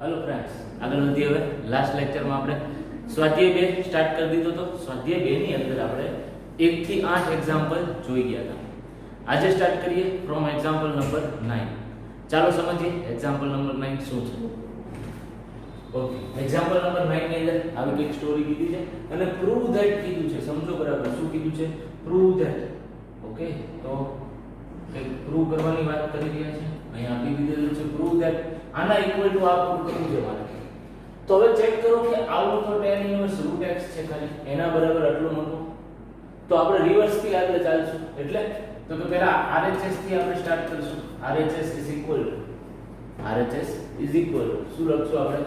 Hello friends, આગળ વધીએ હવે લાસ્ટ લેક્ચરમાં આપણે સ્વાધ્યાય 2 સ્ટાર્ટ કરી દીધો તો સ્વાધ્યાય 2 ની અંદર આપણે 1 થી 8 એક્ઝામ્પલ જોઈ ગયા હતા. આજે સ્ટાર્ટ કરીએ ફ્રોમ એક્ઝામ્પલ નંબર 9. ચાલો સમજીએ એક્ઝામ્પલ નંબર 9 શું છે. ઓકે, એક્ઝામ્પલ નંબર 9 ની અંદર આવી એક સ્ટોરી કીધી છે અને પ્રૂવ ધેટ કીધું છે. સમજો બરાબર શું કીધું છે? Prove that. ઓકે, તો એક પ્રૂવ કરવાની વાત કરી રહ્યા છે. અહીંયા આપી દીધેલું છે પ્રૂવ ધેટ આના ઇક્વલ ટુ આ પ્રૂવ કરવું છે મારે. તો હવે ચેક કરો કે આવું તો tan ઇન્વર્સ રૂટ x છે ખાલી એના બરાબર આટલું મોટું. તો આપણે રિવર્સ થી આગળ ચાલશું. એટલે તો કે પહેલા RHS થી આપણે સ્ટાર્ટ કરશું. RHS શું લખશું આપણે?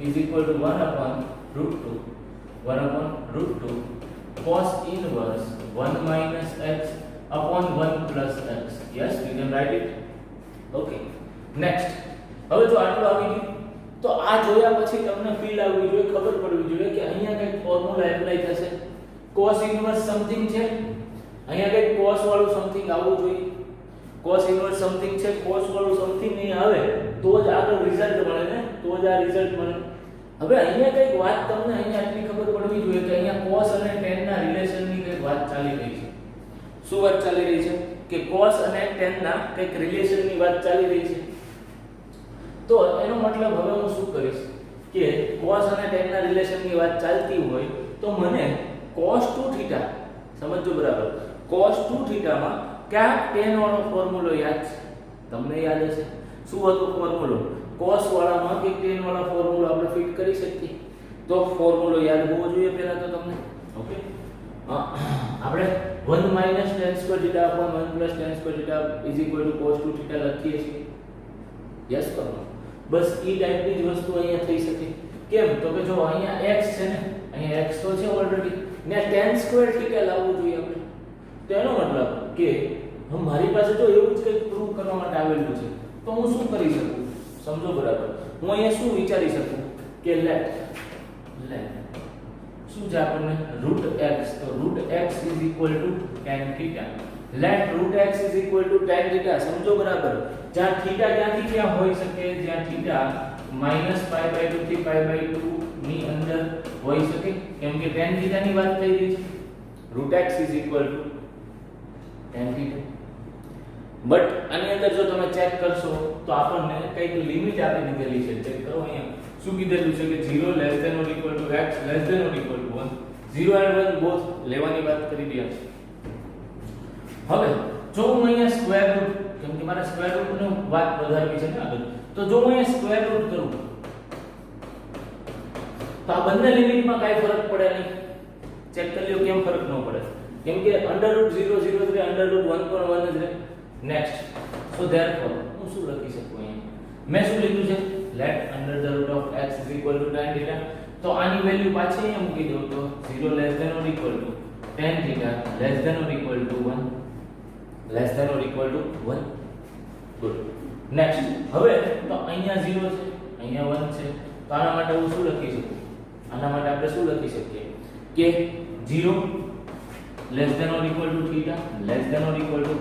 is equal to 1/√2 cos inverse 1 minus x upon 1 plus x. Yes, we can write it. Okay, next. હવે જો આટલું આવી ગયું તો આ જોયા પછી તમને ફીલ આવવી જોઈએ, ખબર પડવી જોઈએ કે અહીંયા કંઈક ફોર્મ્યુલા એપ્લાય થશે. cos ઇન્વર્સ સમથિંગ છે, અહીંયા કંઈક cos વાળું સમથિંગ આવવું જોઈએ. cos ઇન્વર્સ સમથિંગ છે, cos વાળું સમથિંગ નહીં આવે તો જ આગળ રિઝલ્ટ મળે ને, તો જ આ રિઝલ્ટ મળે. હવે અહીંયા કંઈક વાત તમને અહીંયા આટલી ખબર પડવી જોઈએ કે અહીંયા cos અને tan ના રિલેશનની કંઈક વાત ચાલી રહી છે. શું વાત ચાલી રહી છે? કે cos અને tan ના કંઈક રિલેશનની વાત ચાલી રહી છે. તો એનો મતલબ હવે હું શું કરીશ કે cos અને tan ના રિલેશનની વાત ચાલતી હોય તો મને cos2θ સમજો બરાબર. cos2θ માં ક્યાં tan વાળો ફોર્મ્યુલો યાદ છે? તમને યાદ હશે. શું હતો ફોર્મ્યુલો? cos વાળામાં કે tan વાળા ફોર્મ્યુલો આપણે ફિટ કરી શકીએ. તો ફોર્મ્યુલો યાદ હોવો જોઈએ પહેલા તો તમને. ઓકે, આપણે 1 tan square theta upon 1 plus tan square theta is equal to cos2θ લખીએ છીએ. યસ કરો. બસ ઈ ટાઈપની જ વસ્તુ અહીંયા થઈ શકે. કેમ? તો કે જો અહીંયા x છે ને, અહીંયા x તો છે ઓલરેડી ને tan square theta લાવવું જોઈએ આપણે. તો એનો મતલબ કે મારી પાસે જો એવું જ કંઈક પ્રૂવ કરવા માટે આવેલું છે તો હું શું કરી શકું? સમજો બરાબર. હું અહીંયા શું વિચારી શકું કે લેટ શું છે આપણને √x. તો √x is equal to tan theta. let √x is equal to tan theta. સમજો બરાબર. જ્યાં થીટા ક્યાંથી ક્યાં હોઈ શકે? જ્યાં થીટા -π/2 થી π/2 ની અંદર હોઈ શકે. કેમ કે tan theta ની વાત થઈ રહી છે. √x is equal to tan theta. But આની અંદર જો તમે ચેક કરશો તો આપણને કંઈક લિમિટ આપી દીધેલી છે. ચેક કરો અહીંયા શું કીધેલું છે કે 0 < x < 1. 0 and 1 બોથ લેવાની વાત કરી રહ્યા છે. હવે જો હું અહીંયા સ્ક્વેર રૂટ, કેમ કે મારે સ્ક્વેર રૂટ નું વાત વધારવી છે ને આગળ, તો જો હું અહીંયા સ્ક્વેર રૂટ કરું તો આ બંને લિમિટમાં કાઈ ફરક પડે નહીં. ચેક કરી લ્યો કેમ ફરક ન પડે. કેમ કે √0 0 √1 પણ 1 જ રહે. નેક્સ્ટ, સો ધેરફોર હું શું લખી શકું અહીંયા? મેં શું લીધું છે? let √x is equal to tan theta. તો આની વેલ્યુ પાછી અહીંયા મૂકી દઉં તો 0 < tan theta < 1 ગુડ. નેક્સ્ટ, હવે તો અહીંયા 0 છે, અહીંયા 1 છે. તો આના માટે હું શું લખી શકું? આના માટે આપણે શું લખી શકીએ કે 0 < theta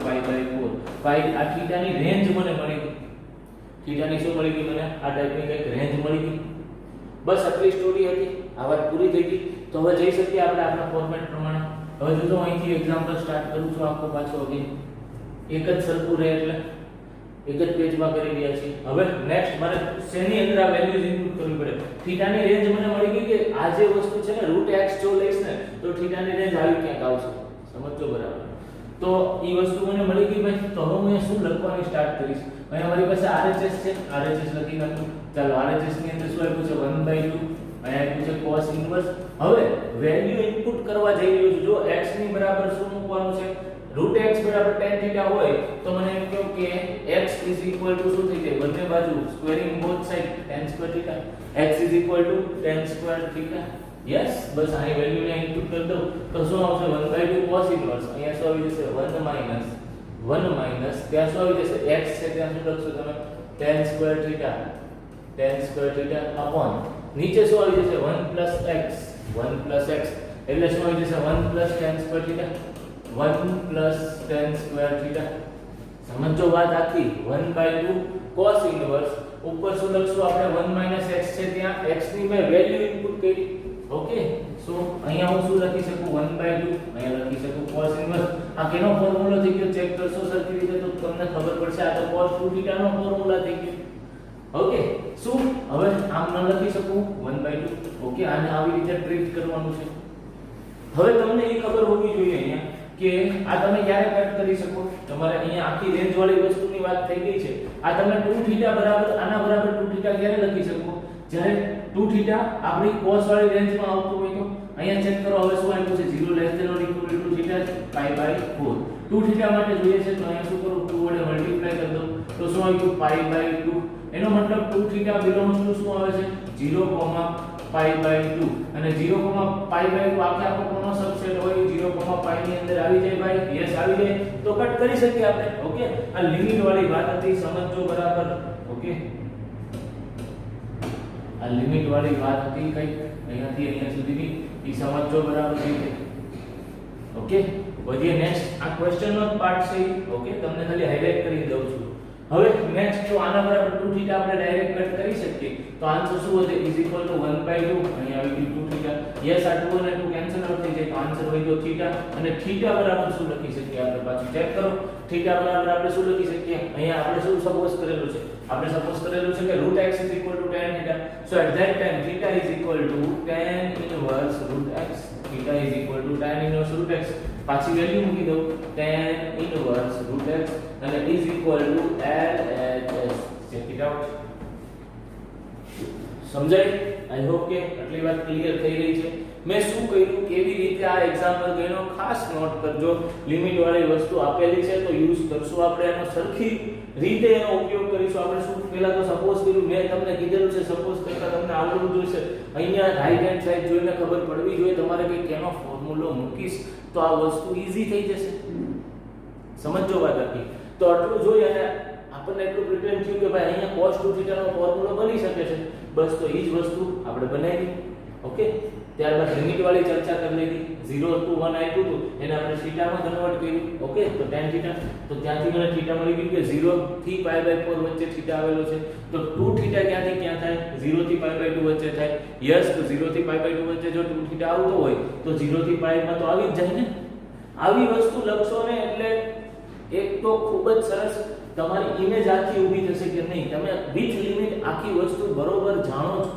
π/4. આ થીટાની રેન્જ મને મળી ગઈ. થીટાની શું મળી ગઈ મને? આ ટાઈપની કંઈક રેન્જ મળી ગઈ. બસ આટલી સ્ટોરી હતી. આ વાત પૂરી થઈ ગઈ. તો હવે જઈ શકીએ આપણે આપણા ફોર્મેટ પ્રમાણે. હવે જો અહીંથી એક્ઝામ્પલ સ્ટાર્ટ કરું છું આખો પાછો અગેન એક જ સરખું રહે એટલે એક જ પેજમાં કરી રહ્યા છીએ. હવે નેક્સ્ટ મારે શેની અંદર આ વેલ્યુઝ ઇનપુટ કરવી પડે. થીટાની રેન્જ મને મળી ગઈ કે આ જે વસ્તુ છે ને √x જો લઈશ ને તો થીટાની રેન્જ આવી ક્યાંક આવશે. સમજો બરાબર. તો ઈ વસ્તુ મને મળી ગઈ ભાઈ. તો હવે હું શું લખવાની સ્ટાર્ટ કરીશ? અહીંયા મારી પાસે RHS છે, RHS લખી નાખું. ચાલો RHS ની અંદર શું આપ્યું છે? 1/2. અહીંયા આપ્યું છે cos ઇન્વર્સ. હવે વેલ્યુ ઇનપુટ કરવા જઈ રહ્યો છું. જો x ની બરાબર શું મૂકવાનું છે? √x બરાબર tan theta હોય તો મને એમ કહો કે x is equal to શું થઈ જાય? બંને બાજુ squaring both side tan square theta. x is equal to tan square theta. Yes, બસ આની વેલ્યુ ને ઇનપુટ કરી દઉં તો શું આવશે? 1/2 cos ઇન્વર્સ. અહીંયા શું આવી જશે? 1 માઈનસ ત્યાં શું આવી જશે? x છે ત્યાં શું લખશો તમે? tan square theta upon નીચે શું આવી જશે? 1 plus x એટલે શું આવી જશે? 1 plus tan square theta. 1 plus tan square theta. સમજો વાત આખી. 1/2 cos ઇન્વર્સ ઉપર શું લખશું આપણે 1 x છે ત્યાં x ની મેં વેલ્યુ ઇનપુટ કરી ઓકે સો અહીંયા હું શું લખી શકું 1/2 અહીંયા લખી શકું cos ઇન્વર્સ આ કેનો ફોર્મ્યુલો થઈ ગયો ચેક કરશો સરખી રીતે તો તમને ખબર પડશે આ તો cos 2 θ નો ફોર્મ્યુલા થઈ ગયો ઓકે શું હવે આમ ન લખી શકું 1/2 ઓકે આને આવી રીતે ટ્રીટ કરવાનું છે હવે તમને એ ખબર હોવી જોઈએ અહીંયા કે આ તમે ક્યારે કટ કરી શકો તમારે અહીંયા આખી રેન્જ વાળી વસ્તુની વાત થઈ ગઈ છે આ તમે 2θ બરાબર આના બરાબર 2θ ક્યારે લખી શકો જ્યારે 2θ આપણી cos વાળી રેન્જમાં આવતું હોય તો અહીંયા ચેક કરો હવે શું આવ્યું છે 0 less than or equal to θ π/4 2θ માટે જોઈએ છે તો અહીંયા શું કરું 2 વડે મલ્ટીપ્લાય કરી દઉં તો શું આવ્યું π/2 એનો મતલબ 2θ બિલોંગ્સ ટુ શું આવે છે 0, π/2 અને 0, π/2 આખે આખો કોનો સબસેટ હોય 0, π ની અંદર આવી જાય ભાઈ યસ આવી જાય તો કટ કરી શકીએ આપણે ઓકે આ લિમિટ વાળી વાત હતી સમજજો બરાબર ઓકે આ લિમિટ વાળી વાત હતી કઈ અહીંયાથી અહીંયા સુધીની ઈ સમજજો બરાબર છે ઓકે વધીએ નેક્સ્ટ આ ક્વેશ્ચન નો પાર્ટ છે ઓકે તમને ખાલી હાઇલાઇટ કરી દઉં છું હવે નેક્સ્ટ જો આના બરાબર 2θ આપણે ડાયરેક્ટ કટ કરી શકીએ તો આન્સર શું વધે = 1/2 અહીં આવી ગયું 2θ યસ આ 2 અને 2 કેન્સલ આઉટ થઈ જાય તો આન્સર હોય તો θ અને θ બરાબર શું લખી શકીએ આપણે પાછું ચેક કરો θ બરાબર આપણે શું લખી શકીએ અહીંયા આપણે શું સપોઝ કરેલું છે આપણે સપોઝ કરેલું છે કે √x = tan θ so at that time θ is equal to tan inverse √x θ is equal to tan inverse √x પાછી વેલ્યુ મૂકી દઉં tan inverse √x અને is equal to LHS check it out સમજાય આઈ હોપ કે આટલી વાત clear થઈ રહી છે મેં શું કર્યું કેવી રીતે આ એક્ઝામ્પલ ગણ્યો ખાસ નોટ કરજો લિમિટ વાળી વસ્તુ આપેલી છે તો યુઝ કરશું આપણે એનો સરખી રીતે એનો ઉપયોગ કરીશું આપણે શું પહેલા તો સપોઝ કર્યું મેં તમને કીધેલું છે સપોઝ કરતા તમને આવડવું જોઈએ અહીંયા રાઈટ હેન્ડ સાઈડ જોઈને ખબર પડવી જોઈએ તમારે કે કેનો ફોર્મ્યુલો મૂકીશ તો આ વસ્તુ ઈઝી થઈ જશે સમજો વાત હતી તો આટલું જોઈ અને આપણને એટલું પ્રિટેન્ડ થયું કે ભાઈ અહીંયા cos 2θ નો ફોર્મ્યુલો બની શકે છે બસ તો એ જ વસ્તુ આપણે બનાવી ઓકે ત્યારબાદ લિમિટ વાળી ચર્ચા કરી લીધી 0 to 1 આવ્યું હતું એને આપણે θ માં કન્વર્ટ કર્યું ઓકે તો tan θ તો ત્યાંથી મને θ મળી ગયું કે 0 થી π/4 વચ્ચે θ આવેલો છે તો 2θ ક્યાંથી ક્યાં થાય 0 થી π/2 વચ્ચે થાય યસ તો 0 થી π/2 વચ્ચે જો 2θ આવતો હોય તો 0 થી π માં તો આવી જ જાય ને આવી વસ્તુ લખશો ને એટલે એક તો ખૂબ જ સરસ તમારી ઇમેજ આખી ઊભી થશે કે નહીં તમે વિથ લિમિટ આખી વસ્તુ બરોબર જાણો છો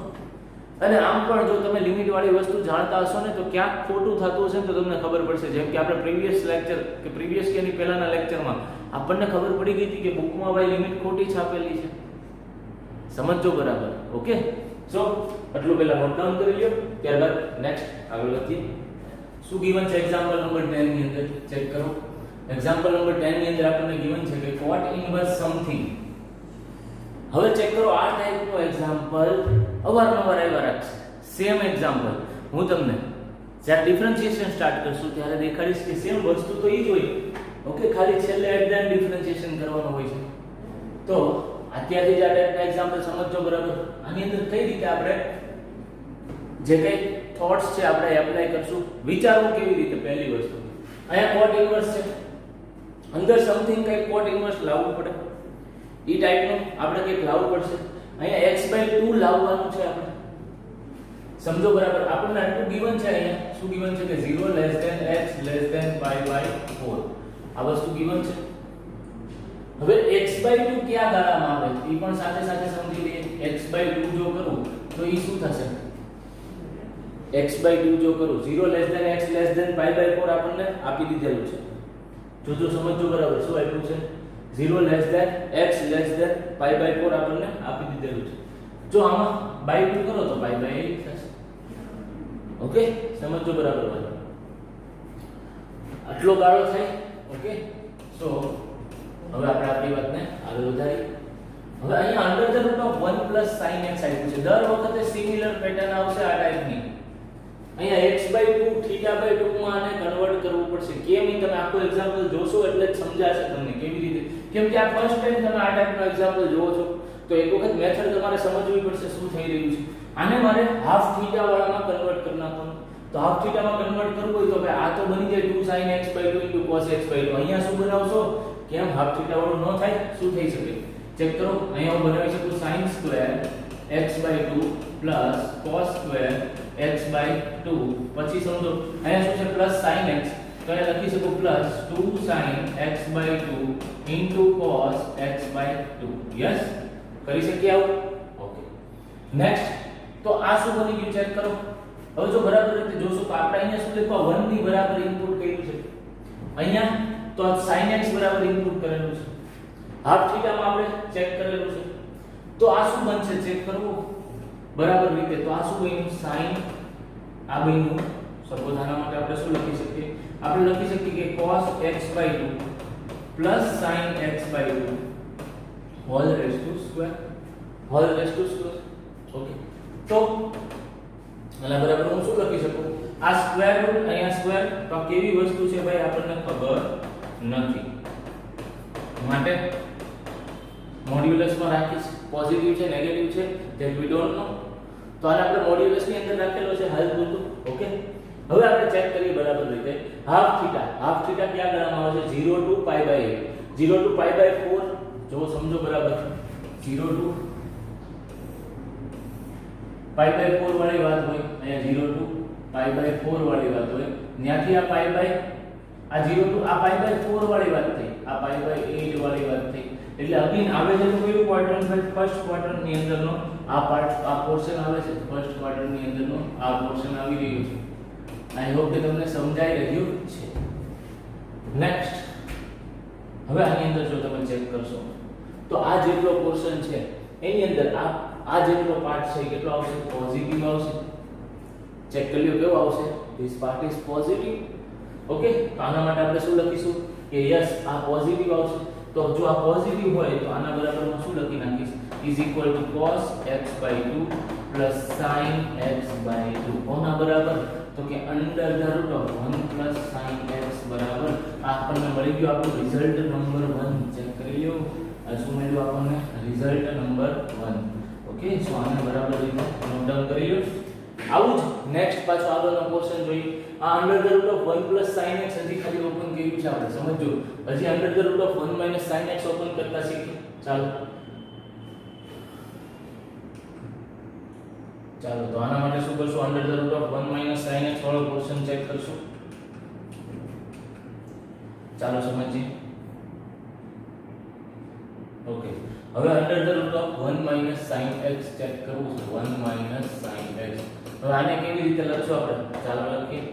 અને આમ પણ જો તમે લિમિટ વાળી વસ્તુ જાણતા હશો ને તો ક્યાંક ખોટું થતું હશે ને તો તમને ખબર પડશે જેમ કે આપણે પ્રીવિયસ લેક્ચર કે પ્રીવિયસ કે ની પહેલાના લેક્ચરમાં આપણને ખબર પડી ગઈ હતી કે બુકમાં ભાઈ લિમિટ ખોટી છાપેલી છે સમજજો બરાબર ઓકે સો આટલું પહેલા નોટ ડાઉન કરી લ્યો ત્યારબાદ નેક્સ્ટ આગળ વધીએ શું ગિવન છે એક્ઝામ્પલ નંબર 10 ની અંદર ચેક કરો એક્ઝામ્પલ નંબર 10 ની અંદર આપણને ગિવન છે કે cot inverse સમથિંગ હવે ચેક કરો આ ટાઈપનો એક્ઝામ્પલ અવારનવાર આવ્યા રાખશે સેમ એક્ઝામ્પલ હું તમને જ્યારે ડિફરન્શિએશન સ્ટાર્ટ કરશું ત્યારે દેખાડીશ કે સેમ વસ્તુ તો ઈ જ હોય ઓકે ખાલી છેલ્લે એટ ધ એન્ડ ડિફરન્શિએશન કરવાનું હોય છે તો અત્યારથી જ આ ટાઈપના એક્ઝામ્પલ સમજજો બરાબર આની અંદર કઈ રીતે આપણે જે કઈ થોટ્સ છે આપણે એપ્લાય કરશું વિચારવું કેવી રીતે પહેલી વસ્તુ અહીંયા cot inverse છે અંદર સમથિંગ કઈ cot inverse લાવવું પડે ઈ ટાઈપનું આપણે કંઈક લાવવું પડશે અહીંયા x/2 લાવવાનું છે આપણે સમજો બરાબર આપણને આટલું ગિવન છે અહીંયા શું ગિવન છે કે 0 less than x less than π/4 આ વસ્તુ ગિવન છે હવે x/2 કયા ગાળામાં આવે ઈ પણ સાથે સાથે સમજી લઈએ x/2 જો કરું તો ઈ શું થશે x/2 જો કરું 0 less than x less than π/4 આપણને આપી દીધેલું છે જો સમજો બરાબર શું આપ્યું છે 0 less than x less than π/4 આપણને આપી દીધેલું છે જો આમાં બાય 2 કરો તો π/8 થશે ઓકે સમજો બરાબર ભાઈ આટલો ગાળો થાય ઓકે સો હવે આપણે આપણી વાતને આગળ વધારીએ હવે અહીંયા under the root of 1 sin x આપ્યું છે દર વખતે સિમિલર પેટર્ન આવશે આ ટાઈપની અહીંયા x/2 θ/2 માં આને કન્વર્ટ કરવું પડશે કેમ ઈ તમે આખું એક્ઝામ્પલ જોશો એટલે જ સમજાશે તમને કેવી રીતે કેમ કે આ ફર્સ્ટ ટાઈમ તમે આ ટાઈપનો એક્ઝામ્પલ જોવો છો તો એક વખત મેથડ તમારે સમજવી પડશે શું થઈ રહ્યું છે આને મારે હાફ થીટા વાળામાં કન્વર્ટ કરી નાખવાનું તો હાફ થીટા માં કન્વર્ટ કરવું હોય તો ભાઈ આ તો બની જાય 2 sin x/2 cos x/2 અહીંયા શું બનાવશો કેમ હાફ થીટા વાળું ન થાય શું થઈ શકે ચેક કરો અહીંયા હું બનાવી શકું sin square x/2 plus cos square x/2 પછી સમજો અહીંયા શું છે પ્લસ sin x તો અહીંયા લખી શકું plus 2 sin x/2 into cos x/2 yes કરી શકીએ આવું ઓકે નેક્સ્ટ તો આ શું બની ગયું ચેક કરો હવે જો બરાબર રીતે જોશો તો આપણે અહીંયા શું લખવા 1 ની બરાબર ઇનપુટ કર્યું છે અહીંયા તો sin x બરાબર ઇનપુટ કરેલું છે હાફ થીટા માં આપણે ચેક કરેલું છે તો આ શું બનશે ચેક કરવું બરાબર રીતે તો આ શું બન્યું sin આ બન્યું સપોઝ આના માટે આપણે શું લખી શકીએ આપણે લખી શકીએ કે cos x/2 plus sin x/2 whole raised to square okay તો આના બરાબર હું શું લખી શકું આ સ્ક્વેર રૂટ અહીંયા સ્ક્વેર તો આ કેવી વસ્તુ છે ભાઈ આપણને ખબર નથી માટે મોડ્યુલસ માં રાખીશ પોઝિટિવ છે નેગેટિવ છે ધેટ વી ડોન્ટ નો તો આને આપણે મોડ્યુલસ ની અંદર રાખેલો છે હાલ પૂરતું ઓકે હવે આપણે ચેક કરીએ બરાબર રીતે હાફ થીટા ક્યાં ગણવામાં આવે છે 0 to π/8 0 to π/4 જો સમજો બરાબર 0 to π/4 વાળી વાત હોય અહીંયા 0 to π/4 વાળી વાત હોય ત્યાંથી આ આ 0 to આ π/4 વાળી વાત થઈ આ π/8 વાળી વાત થઈ એટલે અગેન આવે છે તો કયું ક્વાડ્રન્ટ ભાઈ ફર્સ્ટ ક્વાડ્રન્ટ ની અંદરનો આ પાર્ટ આ પોર્શન આવે છે ફર્સ્ટ ક્વાડ્રન્ટ ની અંદરનો આ પોર્શન આવી રહ્યું છે આઈ હોપ કે તમને સમજાઈ રહ્યું છે નેક્સ્ટ હવે આની અંદર જો તમે ચેક કરશો તો આ જેટલો પોર્શન છે એની અંદર આ જેટલો પાર્ટ છે કેટલો આવશે પોઝિટિવ આવશે ચેક કરી લો કેવો આવશે this part is positive okay તો આના માટે આપણે શું લખીશું કે યસ આ પોઝિટિવ આવશે તો જો આ પોઝિટિવ હોય તો આના બરાબર હું શું લખી નાખીશ is equal two cos x/2 plus sin x/2 કોના બરાબર તો કે under the root of 1 plus sin x બરાબર આપણને મળી ગયો આપણો રિઝલ્ટ નંબર 1 ચેક કરી લો આ શું મળ્યું આપણને રિઝલ્ટ નંબર 1 ઓકે સો આને બરાબર રીતે નોટ ડાઉન કરી લો આવું જ નેક્સ્ટ પાછો આગળનો ક્વેશ્ચન જોઈએ આ under the root of 1 plus sin x હજી ખાલી ઓપન કર્યું છે આપણે સમજો હજી under the root of 1 minus sin x open કરતા શીખીએ ચાલો તો આના માટે શું કરશું under the root of 1 minus sin x વાળો ક્વેશ્ચન ચેક કરશું ચાલો સમજીએ ઓકે હવે under the root of 1 minus sin x check કરવું છે 1 માઈનસ sin x હવે આને કેવી રીતે લખશું આપણે ચાલો લખીએ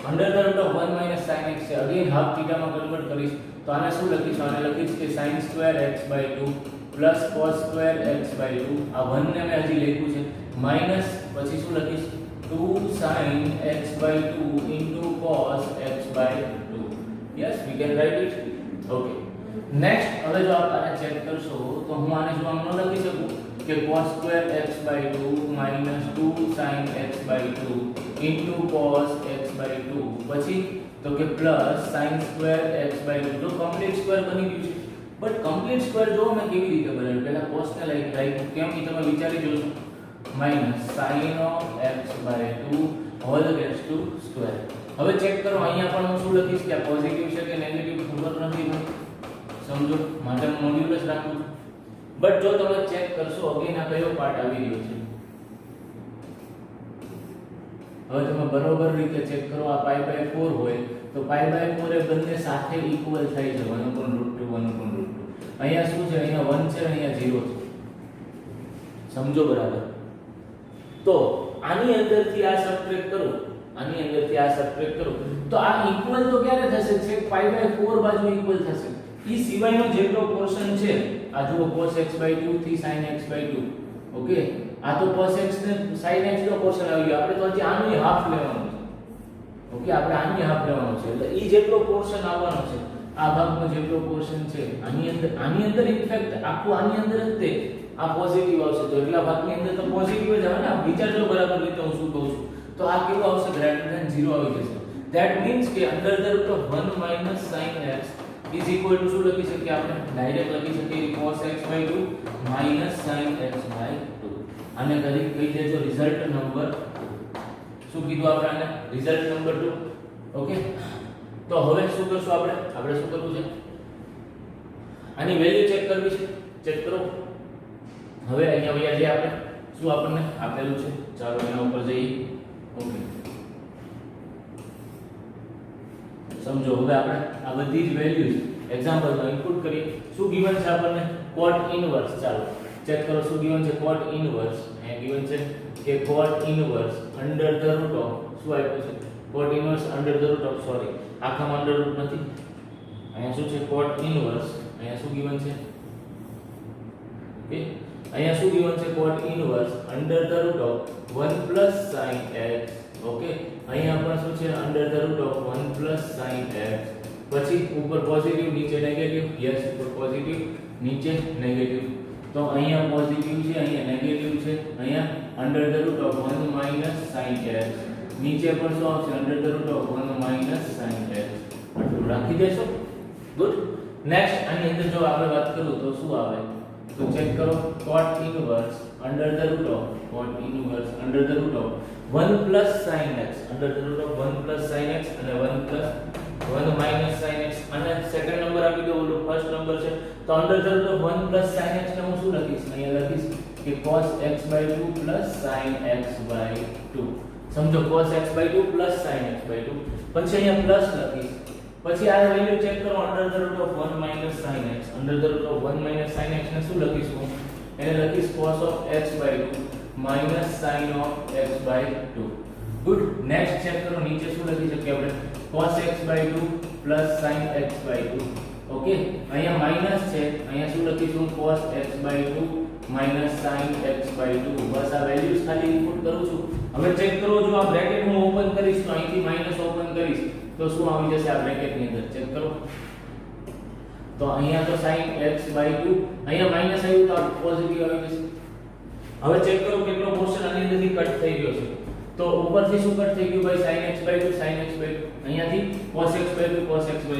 under the root of 1 minus sin x છે અગેન હાફ થીટા માં કન્વર્ટ કરીશ તો આને શું લખીશું આને લખીશ કે sin square x/2 plus cos square x/2 આ 1 ને મેં હજી લખ્યું છે માઈનસ પછી શું લખીશ 2 sin x/2 into cos x/2 yes we can write it okay next હવે જો આપણે ચેક કરશો તો હું આને શું આમ ન લખી શકું કે cos square x/2 minus 2 sin x/2 into cos x/2 પછી તો કે પ્લસ sin સ્ક્વેર x/2 જો કમ્પ્લીટ સ્ક્વેર બની ગયું છે બટ કમ્પ્લીટ સ્ક્વેર જો મેં કેવી રીતે બનાવ્યું પહેલા cos ને રાખ્યું કેમ એ તમે વિચારી જોશો minus sin of x/2 whole raised to square હવે ચેક કરો અહીંયા પણ હું શું લખીશ કે આ પોઝિટિવ છે કે નેગેટિવ ખબર નથી સમજો માટે મોડ્યુલસ રાખું બટ જો તમે ચેક કરશો અગેન આ કયો પાર્ટ આવી રહ્યો છે હવે તમે બરોબર રીતે ચેક કરો આ π/4 હોય તો π/4 એ બંને સાથે ઇક્વલ થાય છે 1/√2 1/√2 અહીંયા શું છે અહીંયા 1 છે અહીંયા 0 છે સમજો બરાબર તો આની અંદરથી આ સબટ્રેક્ટ કરો તો આ ઇક્વલ તો ક્યારે થશે છે π/4 બાજુ ઇક્વલ થશે ઈ સિવાયનો જેટલો પોર્શન છે આ જુઓ cos x/2 થી sin x/2 ઓકે આ તો cos x ને sin x નો પોર્શન આવી ગયો આપણે તો હજી આની હાફ લેવાનું છે ઓકે આપણે આની હાફ લેવાનું છે એટલે ઈ જેટલો પોર્શન આવવાનો છે આ ભાગનો જેટલો પોર્શન છે આની અંદર ઇનફેક્ટ આખું આની અંદર જ તે આ પોઝિટિવ આવશે તો એટલા ભાગની અંદર તો પોઝિટિવ જ આવે ને આ વિચારજો બરાબર રીતે હું શું કહું છું તો આ કેવું આવશે ગ્રેટર ધેન 0 આવી જશે ધેટ મીન્સ કે under the root of 1 minus sin x is equal two શું લખી શકીએ આપણે ડાયરેક્ટ લખી શકીએ cos x/2 minus sin x/2 આને કહી દેજો રિઝલ્ટ નંબર શું કીધું આપણે આને રિઝલ્ટ નંબર 2 ઓકે તો હવે શું કરશું આપણે શું કરવું છે આની વેલ્યુ ચેક કરવી છે ચેક કરો. હવે અહીંયા વયા જે આપણે શું આપણને આપેલું છે, ચાલો એના ઉપર જઈએ. ઓકે, સમજો હવે આપણે આ બધી જ વેલ્યુઝ એક્ઝામ્પલમાં ઇનપુટ કરીએ. શું ગિવન છે આપણને? cot inverse. ચાલો ચેક કરો શું ગિવન છે. cot ઇનવર્સ અહીંયા ગિવન છે કે cot inverse under the root of શું આપ્યું છે? cot inverse under the root of, sorry આખામાં અંડર રૂટ નથી, અહીંયા શું છે? cot inverse. અહીંયા શું ગિવન છે? ઓકે, અહીંયા શું ગિવન છે? cot inverse under the root of 1 plus sin x. Okay, અહીંયા પણ શું છે? Under the root of 1 plus sin x. પછી ઉપર પોઝિટિવ નીચે નેગેટિવ. યસ, ઉપર પોઝિટિવ નીચે નેગેટિવ. તો અહીંયા પોઝિટિવ છે, અહીંયા નેગેટિવ છે, અહીંયા under the root of 1 minus sin x. નીચે પણ શું આવશે? Under the root of 1 minus sin x. આટલું રાખી દેશો. ગુડ. નેક્સ્ટ આની અંદર જો આપણે વાત કરું તો શું આવે? તો ચેક કરો. cot inverse under the root of cot inverse under the root of 1 plus sin x under the root of 1 plus sin x અને 1 plus 1 minus sin x. અને સેકન્ડ નંબર આપી દો, ઓલો ફર્સ્ટ નંબર છે તો under the root of 1 plus sin x ને હું શું લખીશ? અહીંયા લખીશ કે cos x/2 plus sin x/2. સમજો, cos x/2 plus sin x/2. પછી અહીંયા પ્લસ લખીશ. પછી આ વેલ્યુ ચેક કરો. Under the root of 1 minus sin x under the root of 1 minus sin x ને શું લખીશ હું? એને લખીશ cos of x/2 minus sin of x/2. Good. Next check કરો. નીચે શું લખી શકીએ આપણે? cos x/2 plus sin x/2. Okay, અહીંયા માઈનસ છે, અહીંયા શું લખીશું? cos x/2 minus sin x/2. બસ આ વેલ્યુઝ ખાલી ઇનપુટ કરું છું. હવે ચેક કરો, જો આ બ્રેકેટ હું ઓપન કરીશ તો અહીંથી માઈનસ ઓપન કરીશ તો શું આવી જશે આ બ્રેકેટ ની અંદર? ચેક કરો. તો અહીંયા તો sin x/2, અહીંયા માઈનસ આવ્યું તો પોઝિટિવ આવી જશે. હવે ચેક કરો કેટલો પોર્શન આની અંદરથી કટ થઈ ગયો છે. તો ઉપરથી શું કટ થઈ ગયું ભાઈ? sin x/2 sin x/2. અહીંયાથી cos x/2 cos x/2.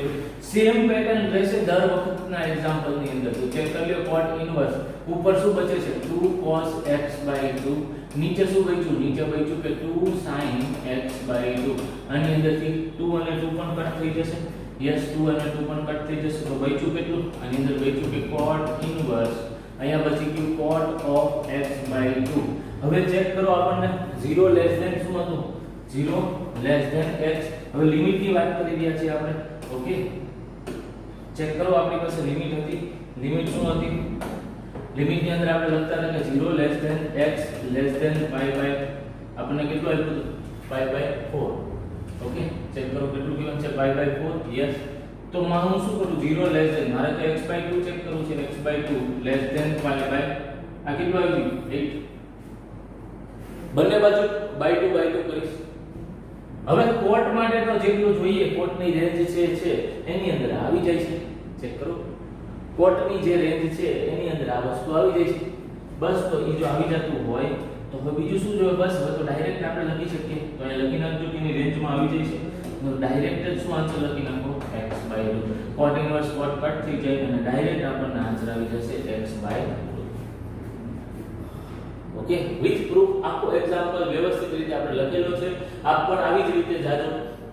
Same pattern રહેશે દર વખતના એક્ઝામ્પલ ની અંદર. તો ચેક કરી લો. cot ઇનવર્સ ઉપર શું બચે છે? 2 cos x/2. નીચે શું બચ્યું? નીચે બચ્યું કે 2 sin x/2. આની અંદરથી 2 અને 2 પણ કટ થઈ જશે. યસ, 2 અને 2 પણ કટ થઈ જશે. તો બચ્યું કેટલું? આની અંદર બચ્યું કે cot ઇનવર્સ, અહીંયા બચી ગયું cot of x/2. હવે ચેક કરો આપણને 0 લેસ ધેન શું હતું? 0 લેસ ધેન x. હવે લિમિટ ની વાત કરી રહ્યા છીએ આપણે. ઓકે, ચેક કરો આપણી પાસે લિમિટ હતી. લિમિટ શું હતી? લિમિટ ની અંદર આપણે લખતા હતા કે 0 less than x less than pi by આપણને કેટલું આપ્યું હતું? pi by 4. ઓકે, ચેક કરો કેટલું given છે? pi by 4. યસ, તો માં હું શું કરું? 0 લેસ ધેન, મારે તો x/2 ચેક કરવું છે. x/2 less than pi by આ કેટલું આવ્યું? 8. બંને બાજુ by 2 કરીશ. હવે કોટ માટે તો જેટલું જોઈએ કોટ ની રેન્જ છે એની અંદર આવી જાય છે. ચેક કરો, કોટ ની જે રેન્જ છે એની અંદર આ વસ્તુ આવી જાય છે. બસ તો એ જો આવી જતું હોય તો હવે બીજું શું જોઈએ? બસ હવે તો ડાયરેક્ટ આપણે લખી શકીએ. તો અહીં લખી નાખજો કે એની રેન્જમાં આવી જાય છે. તો ડાયરેક્ટ જ શું આન્સર લખી નાખો? x/2. cot inverse cot cut થઈ જાય અને ડાયરેક્ટ આપણને આન્સર આવી જશે x/2. ઓકે, વિથ પ્રૂફ આખો એક્ઝામ્પલ વ્યવસ્થિત રીતે આપણે લખેલો છે. આપ પણ આવી જ રીતે જાજો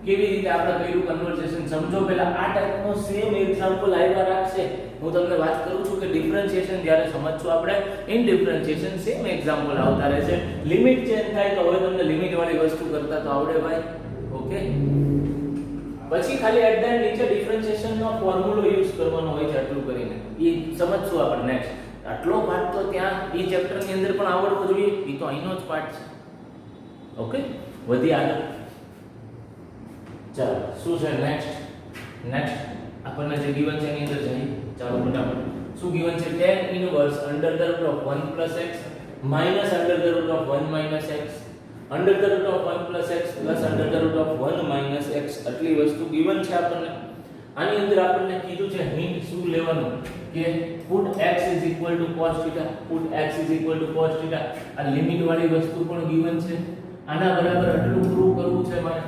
કેવી રીતે આપણે કર્યું કન્વર્સેશન સમજો. પહેલા આ ટાઈપનો સેમ એક્ઝામ્પલ આવ્યા રાખશે. હું તમને વાત કરું છું કે ડિફરન્શિએશન જ્યારે સમજશું આપણે, ઇન ડિફરન્શિએશન સેમ એક્ઝામ્પલ આવતા રહેશે. લિમિટ ચેન્જ થાય તો હવે તમને લિમિટ વાળી વસ્તુ કરતા તો આવડે ભાઈ. ઓકે, પછી ખાલી એટ ધ એન્ડ નીચે ડિફરન્શિએશન નો ફોર્મ્યુલો યુઝ કરવાનો હોય છે. આટલું કરીને એ સમજશું આપણે નેક્સ્ટ. આટલો પાર્ટ તો ત્યાં એ ચેપ્ટર ની અંદર પણ આવડવો જોઈએ. એ તો અહીંનો જ પાર્ટ છે. ઓકે, વધી આગળ. ચાલો શું છે નેક્સ્ટ? નેક્સ્ટ આપણને જે given છે એની અંદર જઈએ. ચાલો ફટાફટ. શું given છે? tan inverse under the root of 1 plus x minus under the root of 1 minus x under the root of 1 plus x plus under the root of 1 minus x. આટલી વસ્તુ given છે આપણને. આની અંદર આપણને કીધું છે હિન્ટ શું લેવાનું કે put x is equal to cos theta, put x is equal to cos theta. આ લિમિટ વાળી વસ્તુ પણ given છે. આના બરાબર આટલું પ્રૂવ કરવું છે મારે.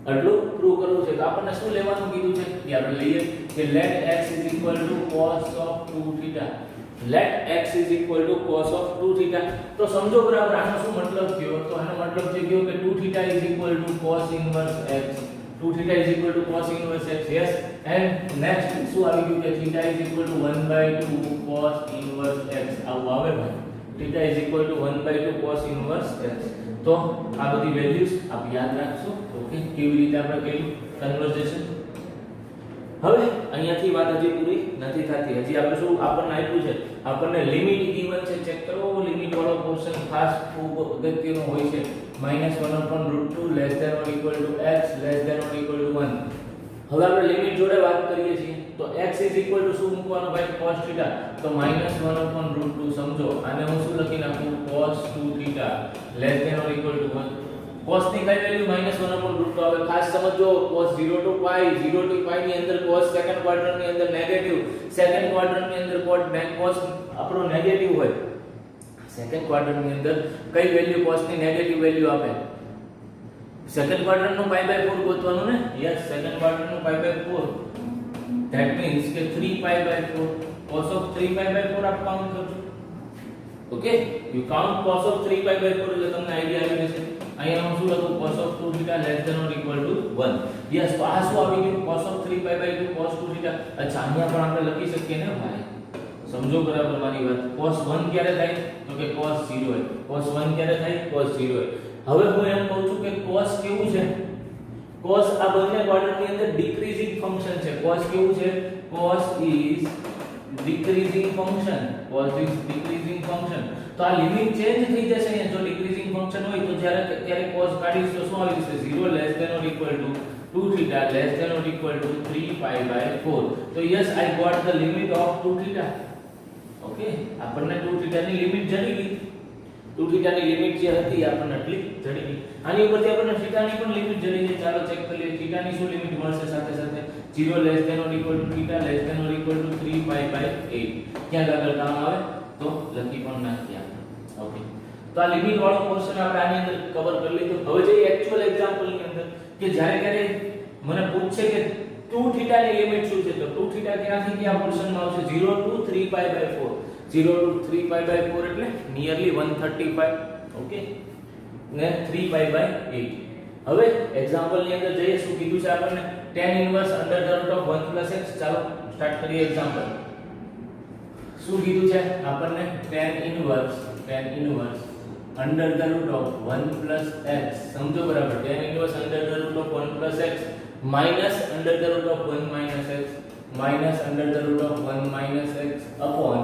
આટલું પ્રૂવ કરવું છે તો આપણને શું લેવાનું કીધું છે કે આપણે લઈએ કે let x is equal to cos of 2 theta. let x is equal to cos of 2 theta. તો સમજો બરાબર આનો શું મતલબ થયો? તો આનો મતલબ છે કે 2 theta is equal to cos inverse x. 2 theta is equal to cos inverse x. Yes, and next શું આવી ગયું કે theta is equal to 1/2 cos inverse x. આવું આવે ભાઈ, theta is equal to 1/2 cos inverse x. તો આ બધી વેલ્યુઝ આપ યાદ રાખશો. ઓકે, કેવી રીતે આપણે કર્યું કન્વર્ઝેશન. હવે અહીંયાથી વાત હજી પૂરી નથી થતી. હજી આપણે શું આપણને આપ્યું છે, આપણને લિમિટ ગીવન છે. ચેક કરો, લિમિટ વાળો પોર્શન ખાસ ખૂબ અગત્યનો હોય છે. -1/√2 less than or equal to x less than or equal to 1. હવે આપણે લિમિટ જોડે વાત કરીએ છીએ તો x ઇઝ ઇક્વલ ટુ શું મૂકવાનું ભાઈ, cos θ. તો -1/√2 સમજો આને હું શું લખી નાખું, cos 2θ less than or equal to 1. cos ની કઈ વેલ્યુ -1/√2 આવે. ખાસ સમજો, cos 0 to pi ની અંદર cos સેકન્ડ ક્વાડ્રન્ટ ની અંદર નેગેટિવ, સેકન્ડ ક્વાડ્રન્ટ ની અંદર cos આપણો નેગેટિવ હોય. સેકન્ડ ક્વાડ્રન્ટ ની અંદર કઈ વેલ્યુ cos ની નેગેટિવ વેલ્યુ આપે, સેકન્ડ ક્વાડ્રન્ટ નું π/4 ગોતવાનું ને. યસ, સેકન્ડ ક્વાડ્રન્ટ નું π/4. ધેટ મીન્સ કે 3π/4 cos of 3π/4 આપ કાઉન્ટ કરજો. Okay, you count cos of 3π/4 એટલે તમને આઈડિયા આવી જશે. અહીંયા હું શું લખું, cos of 2θ less than or equal to 1. Yes, તો આ શું આવી ગયું, cos of 3π/2 cos 2θ. અચ્છા, અહીંયા પણ આપણે લખી શકીએ ને ભાઈ, સમજો બરાબર મારી વાત. cos 1 ક્યારે થાય, તો કે cos 0 હોય. cos 1 ક્યારે થાય, cos 0 હોય. હવે હું એમ કહું છું કે cos કેવું છે, cos આ બંને ક્વાડ્રન્ટ ની અંદર ડિક્રીઝિંગ ફંક્શન છે. cos કેવું છે, cos is decreasing function. cos is decreasing function. તો આ લિમિટ ચેન્જ થઈ જશે અહીંયા. જો ડિક્રીઝિંગ ફંક્શન હોય તો ત્યારે cos કાઢીશ તો શું આવી જશે, 0 less than or equal to 2θ less than or equal to 3π/4. તો yes, I got the limit of 2θ. Okay, આપણને 2θ ની લિમિટ જડી ગઈ. 2θ ની લિમિટ જે હતી આપણને આટલી જડી ગઈ. આની ઉપરથી આપણને θ ની પણ લિમિટ જડી ગઈ. ચાલો ચેક કરીએ θ ની શું લિમિટ મળશે સાથે સાથે, 0 less than or equal to θ less than or equal to 3π/8. ક્યાં આગળ કામ આવે તો લખી પણ નાખીએ આપણે. ઓકે, તો આ લિમિટ વાળો પોર્શન આપણે આની અંદર કવર કરી લીધું. હવે જઈએ એક્ચ્યુઅલ એક્ઝામ્પલ ની અંદર કે જ્યારે ક્યારે મને પૂછશે કે 2θ ની લિમિટ શું છે, તો 2θ ક્યાંથી કયા પોર્શનમાં આવશે, 0 to 3π/4. 0 to 3π/4 એટલે નિયરલી 135. ઓકે, ને 3π/8. હવે એક્ઝામ્પલ ની અંદર જઈએ, શું કીધું છે આપણને, tan ઇન્વર્સ √1 + x. ચાલો સ્ટાર્ટ કરીએ એક્ઝામ્પલ. શું કીધું છે આપણને, tan ઇન્વર્સ √1 + x. સમજો બરાબર, tan inverse √1 + x minus √1 - x minus √1 - x upon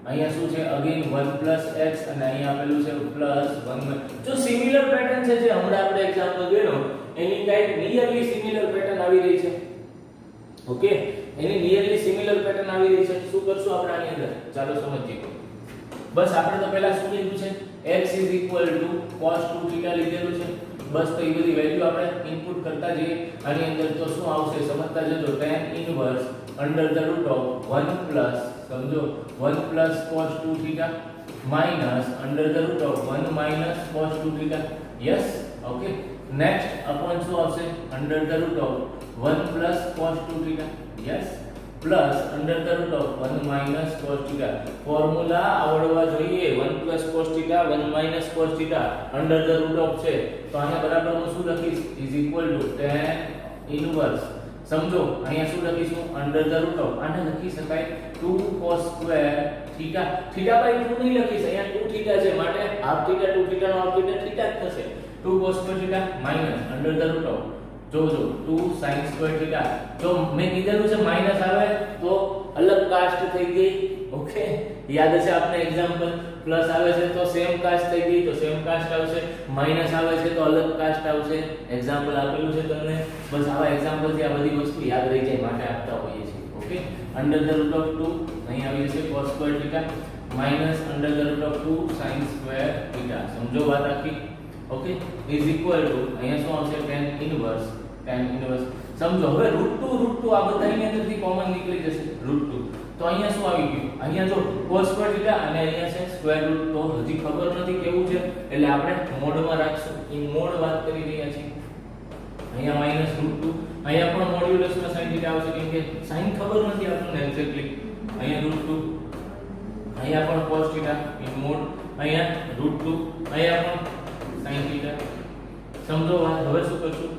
અહીંયા શું છે, અગેન 1 + x અને અહીંયા આપેલું છે +1. જો સિમિલર પેટર્ન છે જે હમણાં આપણે એક્ઝામ્પલ ગયો એની ટાઈપ નિયરલી સિમિલર પેટર્ન આવી રહી છે. ઓકે, એની નિયરલી સિમિલર પેટર્ન આવી રહી છે. શું કરશું આપણે આની અંદર, ચાલો સમજીએ. બસ આપણે તો પહેલા શું લીધું છે, x = cos 2θ લીધેલું છે. બસ તો એ બધી વેલ્યુ આપણે ઇનપુટ કરતા જઈએ. આની અંદર તો શું આવશે સમજતા જજો, tan ઇન્વર્સ √1 પ્લસ, સમજો 1 plus cos 2θ minus √1 minus cos 2θ. Yes, okay. Next upon શું આવશે, √1 plus cos 2θ. Yes, plus √1 minus cos θ. Formula આવડવા જોઈએ. 1 પ્લસ cos θ 1 માઈનસ cos θ √ છે, તો આને બરાબર હું શું લખીશ, is equal two tan inverse. સમજો અહીંયા શું લખીશું, √, આને લખી શકાય 2 cos સ્ક્વેર θ. θ/2 નહીં લખીશ, અહીંયા 2θ છે માટે હાફ θ 2θ નો હાફ θ θ જ થશે. 2 cos સ્ક્વેર θ માઈનસ √, જોજો 2 sin સ્ક્વેર θ. જો મેં કીધેલું છે માઈનસ આવે તો અલગ કાસ્ટ થઈ ગઈ. ઓકે, યાદ છે આપને એક્ઝામ્પલ, પ્લસ આવે છે તો સેમ કાસ્ટ થઈ ગઈ, તો સેમ કાસ્ટ આવશે. માઈનસ આવે છે તો અલગ કાસ્ટ આવશે. એક્ઝામ્પલ આપેલું છે તમને, બસ આવા એક્ઝામ્પલ થી આ બધી વસ્તુ યાદ રહી જાય માટે આપતા હોઈએ છીએ. ઓકે, √2 અહીં આવી જશે cos square θ minus √2 sin square θ. સમજો વાત આખી. ઓકે, ઇઝ ઇક્વલ ટુ અહીંયા શું આવશે, tan ઇન્વર્સ. સમજો હવે √2 આ બધાની અંદરથી કોમન નીકળી જશે √2. તો અહીંયા શું આવી ગયું, અહીંયા જો cos સ્ક્વેર θ અને અહીંયા છે સ્ક્વેર રૂટ. તો હજી ખબર નથી કેવું છે એટલે આપણે મોડમાં રાખશું. ઇન મોડ વાત કરી રહ્યા છીએ. અહીંયા માઈનસ √2, અહીંયા પણ મોડ્યુલસમાં sin θ આવશે કેમ કે sin ખબર નથી આપણને એક્ઝેક્ટલી. અહીંયા √2, અહીંયા પણ cos θ ઇન મોડ, અહીંયા √2, અહીંયા પણ sin θ. સમજો વાત. હવે શું કરશું,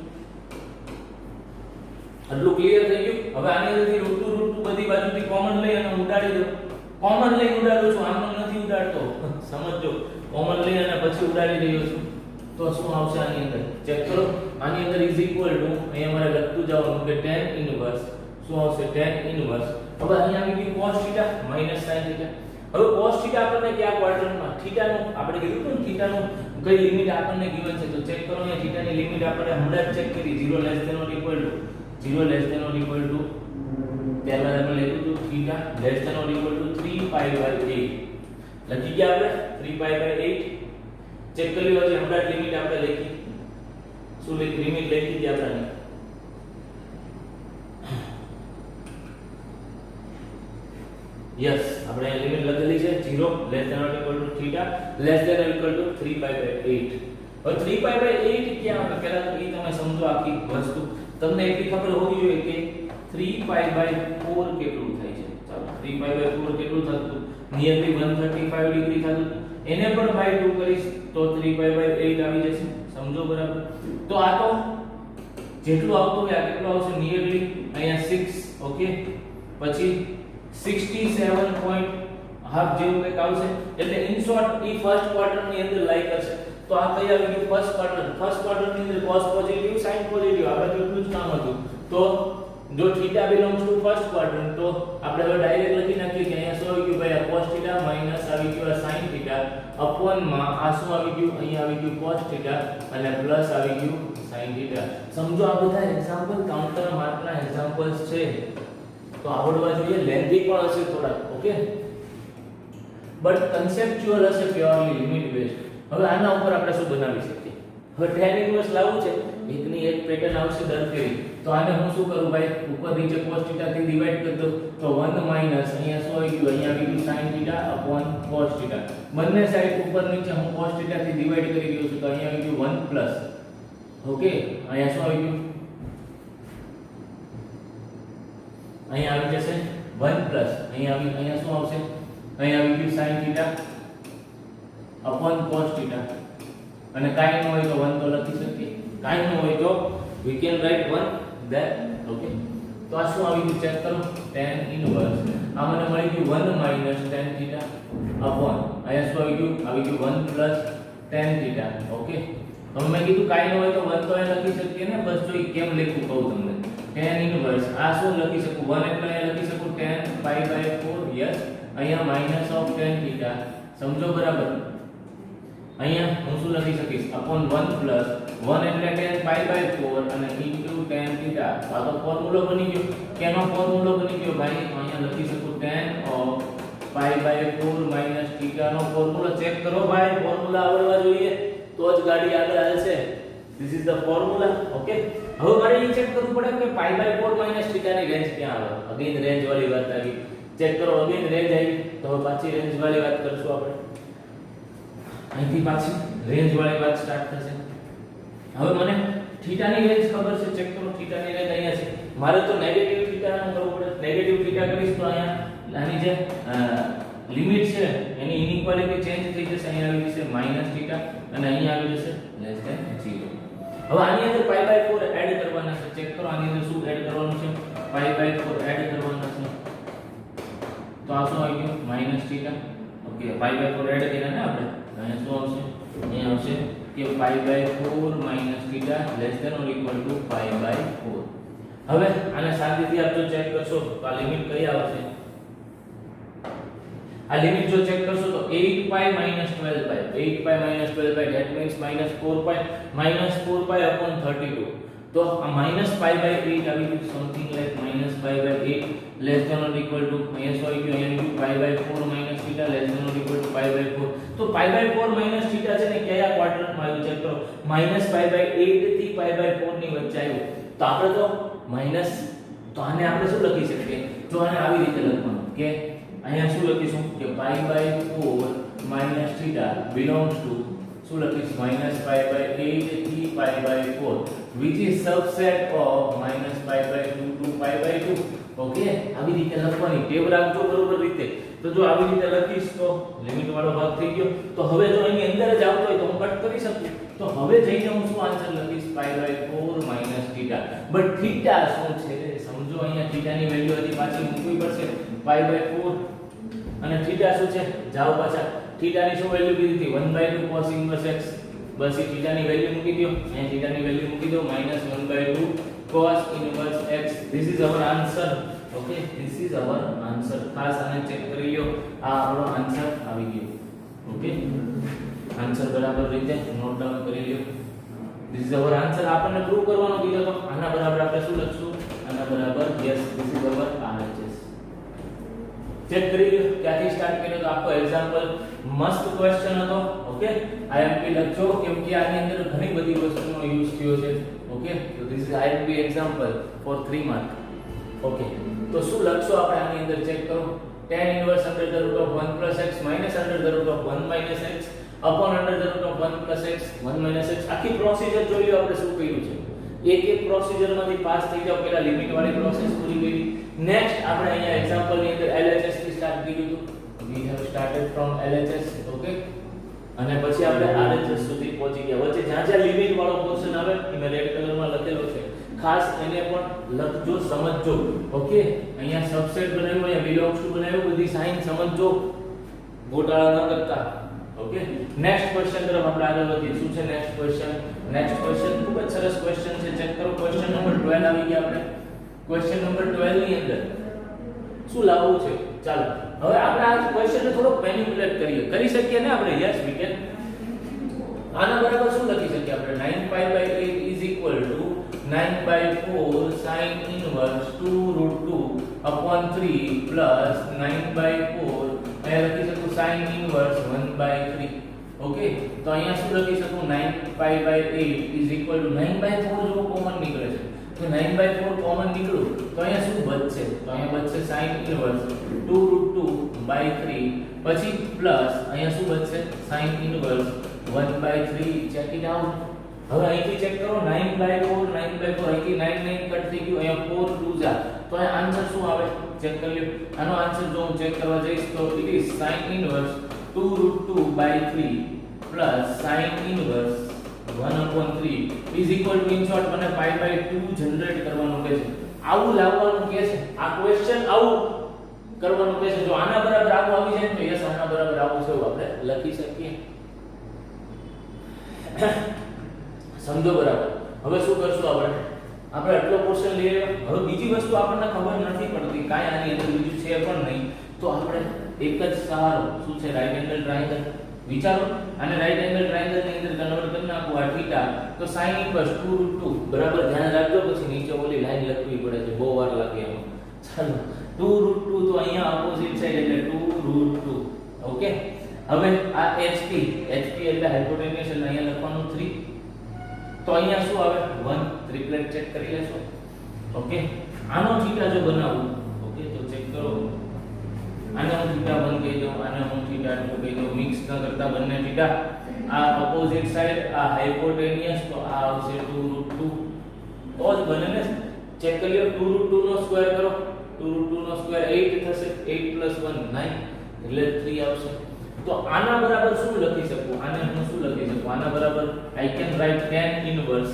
આટલું ક્લિયર થઈ ગયું. હવે આની અંદરથી √2 બધી બાજુથી કોમન લઈ અને ઉડાડી દો. કોમન લઈ ઉડાડું છું, આમ નથી ઉડાડતો, સમજજો. કોમન લઈ અને પછી ઉડાડી રહ્યો છું. તો શું આવશે આની અંદર? ચેક કરો. આની અંદર ઇઝ ઇક્વલ ટુ, અહીંયા મારે લખતું જવાનું કે tan ઇન્વર્સ. શું આવશે? tan inverse. હવે અહીંયા આવી ગયું cos θ minus sin θ. હવે cos θ આપણને કયા ક્વાડ્રન્ટમાં? થીટાનું આપણે કીધું હતું ને, થીટાનું કઈ લિમિટ આપણને ગિવન છે. તો ચેક કરો, અહીંયા થીટાની લિમિટ આપણે હમણાં જ ચેક કરી, 0 less than or equal to ત્યારબાદ આપણે લખ્યું હતું θ less than or equal to 3π/8. લખી ગયા આપણે 3π/8. ચેક કરી લો. હમણાં લિમિટ આપણે લખી, શું લખી? લિમિટ લખી હતી આપણે. યસ, આપણે લિમિટ લખેલી છે 0 less than or equal to θ less than or equal to 3π/8. હવે 3π/8 ક્યાં આવે? પહેલા તો એ તમે સમજો આખી વસ્તુ. તમને એટલી ખબર હોવી જોઈએ કે 3π/4 કેટલું થાય છે. ચાલો, 3π/4 કેટલું થતું? નિયરલી 135 ડિગ્રી થતું. એને પણ બાય 2 કરીશ તો 3π/8 આવી જશે. સમજો બરાબર? તો આ તો જેટલું આવતું હોય આ કેટલું આવશે? નિયરલી અહીંયા 6. ઓકે, પછી 67.5 જેવું કંઈક આવશે. એટલે in short E first quarter ની અંદર લાઈ કરશે. તો આ કઈ આવી ગયું? First quarter. ફર્સ્ટ ક્વાર્ટર ની અંદર cos પોઝિટિવ sin પોઝિટિવ આપણે કેટલું જ કામ હતું. તો જો θ belongs to ફર્સ્ટ ક્વાર્ટર તો આપણે હવે ડાયરેક્ટ લખી નાખીએ કે અહીંયા શું આવી ગયું ભાઈ? આ cos θ માઈનસ આવી ગયું આ sin θ અપોન માં આ શું આવી ગયું? અહીંયા આવી ગયું cos θ અને પ્લસ આવી ગયું sin θ. સમજો આ બધા એક્ઝામ્પલ કાઉન્ટર માર્કના એક્ઝામ્પલ્સ છે તો આવડવા જોઈએ. લેન્ધી પણ હશે થોડા. ઓકે, બટ કન્સેપ્ચ્યુઅલ હશે, પ્યોરલી લિમિટ બેઝડ. હવે આના ઉપર આપણે શું બનાવી શકીએ? હવે tan ઇન્વર્સ લાવવું છે, એકની એક પેટર્ન આવશે દર ફેરી. તો આને હું શું કરું ભાઈ? ઉપર નીચે cos θ થી ડિવાઇડ કરી દઉં. તો 1 માઈનસ અહીંયા શું આવી ગયું? અહીંયા આવી ગયું sin θ અપોન cos θ. બંને સાઈડ ઉપર નીચે હું cos θ થી ડિવાઇડ કરી રહ્યો છું. તો અહીંયા આવી ગયું 1 પ્લસ. ઓકે, અહીંયા શું આવી ગયું? અહીંયા આવી જશે 1 પ્લસ. અહીંયા શું આવશે? અહીંયા આવી ગયું sin θ અપોન cos θ. અને કાઈ ન હોય તો 1 તો લખી શકીએ. કાઈ ન હોય તો we can write 1 there. Okay, તો આ શું આવી ગયું? ચેક કરો. tan ઇન્વર્સ આ મને મળી ગયું 1 માઈનસ tan θ અપોન અહીંયા શું આવી ગયું? આવી ગયું 1 પ્લસ tan θ. ઓકે, હવે મેં કીધું કાઈ ન હોય તો 1 તો અહીંયા લખી શકીએ ને. બસ જો કેમ લખું કહું તમને. tan ઇન્વર્સ આ શું લખી શકું? 1 એટલે અહીંયા લખી શકું tan π/4. યસ, અહીંયા માઈનસ ઓફ tan θ. સમજો બરાબર? અહીંયા હું શું લખી શકીશ? અપોન 1 પ્લસ 1 એટલે tan π/4 અને ઇન્ટુ tan θ. આ તો ફોર્મ્યુલો બની ગયો. કેનો ફોર્મ્યુલો બની ગયો ભાઈ? અહીંયા લખી શકું tan ઓફ π/4 માઈનસ θ નો ફોર્મ્યુલો. ચેક કરો ભાઈ, ફોર્મ્યુલા આવડવા જોઈએ તો જ ગાડી આગળ હાલશે. This is the formula. Okay, હવે મારે એ ચેક કરવું પડે કે π/4 માઈનસ θ ની રેન્જ ક્યાં આવે. અગેન રેન્જ વાળી વાત આવી. ચેક કરો, અગેન રેન્જ આવી. તો હવે પાછી રેન્જ વાળી વાત કરશું આપણે. અહીંથી પાછી રેન્જ વાળી વાત સ્ટાર્ટ થશે. હવે મને થીટાની રેન્જ ખબર છે. ચેક કરો, થીટાની રેન્જ અહીંયા છે. મારે તો નેગેટિવ થીટા નું કરવું પડે. નેગેટિવ થીટા કરીશ તો અહીંયા આની જે લિમિટ છે એની ઇનઇક્વાલિટી ચેન્જ થઈ જશે. અહીંયા આવી જશે -θ અને અહીંયા આવી જશે લેસ ધેન 0. હવે આની અંદર π/4 એડ કરવાના છે. ચેક કરો, આની અંદર શું એડ કરવાનું છે? π/4 એડ કરવાના છે. તો આ શું આવી ગયું? -θ. ઓકે, π/4 એડ કર્યા ને આપણે. અહીંયા શું આવશે? અહીંયા આવશે કે π/4 θ less than or equal to π/4. હવે આને શાંતિથી આપ જો ચેક કરશો તો આ લિમિટ કઈ આવશે? આ લિમિટ જો ચેક કરશો તો 8π - 12π. 8π - 12π that means -4π upon 32. તો આ -π/8 આવી ગયું. Something like -π/8 less than or equal to અહીંયા શું આવી ગયું? અહીંયા π/4 θ less than or equal to π/4. તો π/4 θ છે ને કયા ક્વાડ્રન્ટમાં આવ્યું? ચેક કરો. -π/8 થી π/4 ની વચ્ચે આવ્યું. તો આપણે તો માઈનસ, તો આને આપણે શું લખી શકીએ? જો આને આવી રીતે લખવાનું કે અહીંયા શું લખીશું કે π/4 - θ belongs to શું લખીશ? -π/8 થી π/4 which is subset of -π/2 to π/2. Okay, આવી રીતે લખવાની ટેવ રાખજો બરોબર રીતે. તો જો આવી રીતે લખીશ તો લિમિટ વાળો ભાગ થઈ ગયો. તો હવે જો અહીં અંદર જ આવતો હોય તો હું કટ કરી શકું. તો હવે જઈને હું શું આન્સર લખીશ? π/4 - θ. બટ θ શું છે? અહીંયા થીટાની વેલ્યુ હતી પાછી મૂકવી પડશે π/4 અને થીટા શું છે જાઓ પાછા થીટાની શું વેલ્યુ કીધી હતી 1/2 cos ઇન્વર્સ x બસ એ થીટાની વેલ્યુ મૂકી દો અહીંયા થીટાની વેલ્યુ મૂકી દો -1/2 cos inverse x this is our answer okay this is our answer ખાસ આને ચેક કરી લો આ આપણો આન્સર આવી ગયો ઓકે આન્સર બરાબર રીતે નોટ ડાઉન કરી લો ધીસ ઇઝ અવર આન્સર આપણને પ્રૂવ કરવાનો કીધો તો આના બરાબર આપણે શું લખશું આના બરાબર yes this is our RHS check કરી લો ક્યાંથી સ્ટાર્ટ કર્યો તો આખો એક્ઝામ્પલ મસ્ત ક્વેશ્ચન હતો ઓકે IMP લખજો કેમ કે આની અંદર ઘણી બધી વસ્તુનો યુઝ થયો છે ઓકે તો this is IMP example for 3 mark okay તો શું લખશો આપણે આની અંદર ચેક કરો tan inverse under the root of 1 plus x minus under the root of 1 minus x upon under the root of 1 plus x 1 minus x આખી procedure જોઈ લો આપણે શું કર્યું છે એક એક પ્રોસિજર માંથી પાસ થઈ જાવ પહેલા લિમિટ વાળી પ્રોસેસ પૂરી કરી નેક્સ્ટ આપણે અહીંયા એક્ઝામ્પલ ની અંદર LHS થી સ્ટાર્ટ કર્યું હતું we have started from LHS okay અને પછી આપણે RHS સુધી પહોંચી ગયા વચ્ચે જ્યાં જ્યાં લિમિટ વાળો પોર્શન આવે એ મેં રેડ કલરમાં લખેલો છે ખાસ એને પણ લખજો સમજજો ઓકે અહીંયા સબસેટ બનાવ્યું અહીંયા બિલોંગ્સ ટુ બનાવ્યું બધી સાઇન સમજજો ગોટાળા ન કરતા ઓકે નેક્સ્ટ ક્વેશ્ચન તરફ આપણે આગળ વધીએ શું છે નેક્સ્ટ ક્વેશ્ચન ખૂબ જ સરસ ક્વેશ્ચન છે ચેક કરો ક્વેશ્ચન નંબર 12 આવી ગયા આપણે ક્વેશ્ચન નંબર 12 ની અંદર શું લાવવું છે ચાલો હવે આપણે આ ક્વેશ્ચનને થોડો મેનિપ્યુલેટ કરી શકીએ ને આપણે યસ વી કેન આના બરાબર શું લખી શકીએ આપણે 9π/8 is equal to 9/4 sin inverse 2√2 upon 3 plus 9/4 અહીંયા લખી શકું sin inverse 1/3 ઓકે તો અહીંયા શું લખી શકું 9π/8 is equal to 9/4 જો કોમન નીકળે છે તો 9/4 કોમન નીકળું તો અહીંયા શું બચશે તો અહીંયા બચશે sin inverse 2√2/3 પછી પ્લસ અહીંયા શું બચશે sin inverse 1/3 check it out હવે અહીંથી ચેક કરો 9/4 અહીંથી 9 કટ થઈ ગયું અહીંયા 4 2 જા તો આ આન્સર શું આવે ચેક કરી લો આનો આન્સર જો હું ચેક કરવા જઈશ તો it is sin inverse 2√2/3 plus sin inverse 1/3 is equal to in short મને π/2 જનરેટ કરવાનું કહે છે આવું લાવવાનું કહે છે આ ક્વેશ્ચન આવું કરવાનું કહે છે જો આના બરાબર આવું આવી જાય તો યસ આના બરાબર આવું છે આપણે લખી શકીએ સમજો બરાબર હવે શું કરશું આપણે આટલો પોર્શન લઈ લે હવે બીજી વસ્તુ આપણને ખબર નથી પડતી કાંઈ આની અંદર બીજું છે પણ નહીં તો આપણે એક જ સહારો શું છે રાઈટ એંગલ ટ્રાયેંગલ વિચારો અને રાઈટ એંગલ ટ્રાયેંગલ ની અંદર કન્વર્ટ કરી નાખું આ થીટા તો sin inverse 2√2 બરાબર ધ્યાન રાખજો પછી નીચે ઓલી લાઈન લખવી પડે છે બહુ વાર લાગે એમાં ચાલો 2√2 તો અહીંયા ઓપોઝિટ સાઈડ એટલે 2√2 ઓકે હવે આ HP એટલે હાઇપોટેન્યુસ એટલે અહીંયા લખવાનું 3 તો અહીંયા શું આવે 1 ટ્રિપલેટ ચેક કરી લેશો ઓકે આનો થીટા જો બનાવું ઓકે તો ચેક કરો આને હું થીટા 1 કહી દઉં આને હું થીટા 2 કહી દઉં મિક્સ ન કરતા બંને થીટા આ ઓપોઝિટ સાઈડ આ હાઇપોટેન્યુસ તો આ આવશે 2√2 તો જ બને ને ચેક કરી લો 2√2 નો સ્ક્વેર કરો 2√2 નો સ્ક્વેર 8 થશે 8 + 1 9 એટલે 3 આવશે તો આના બરાબર શું લખી શકું આને હું શું લખી શકું આના બરાબર I can write tan inverse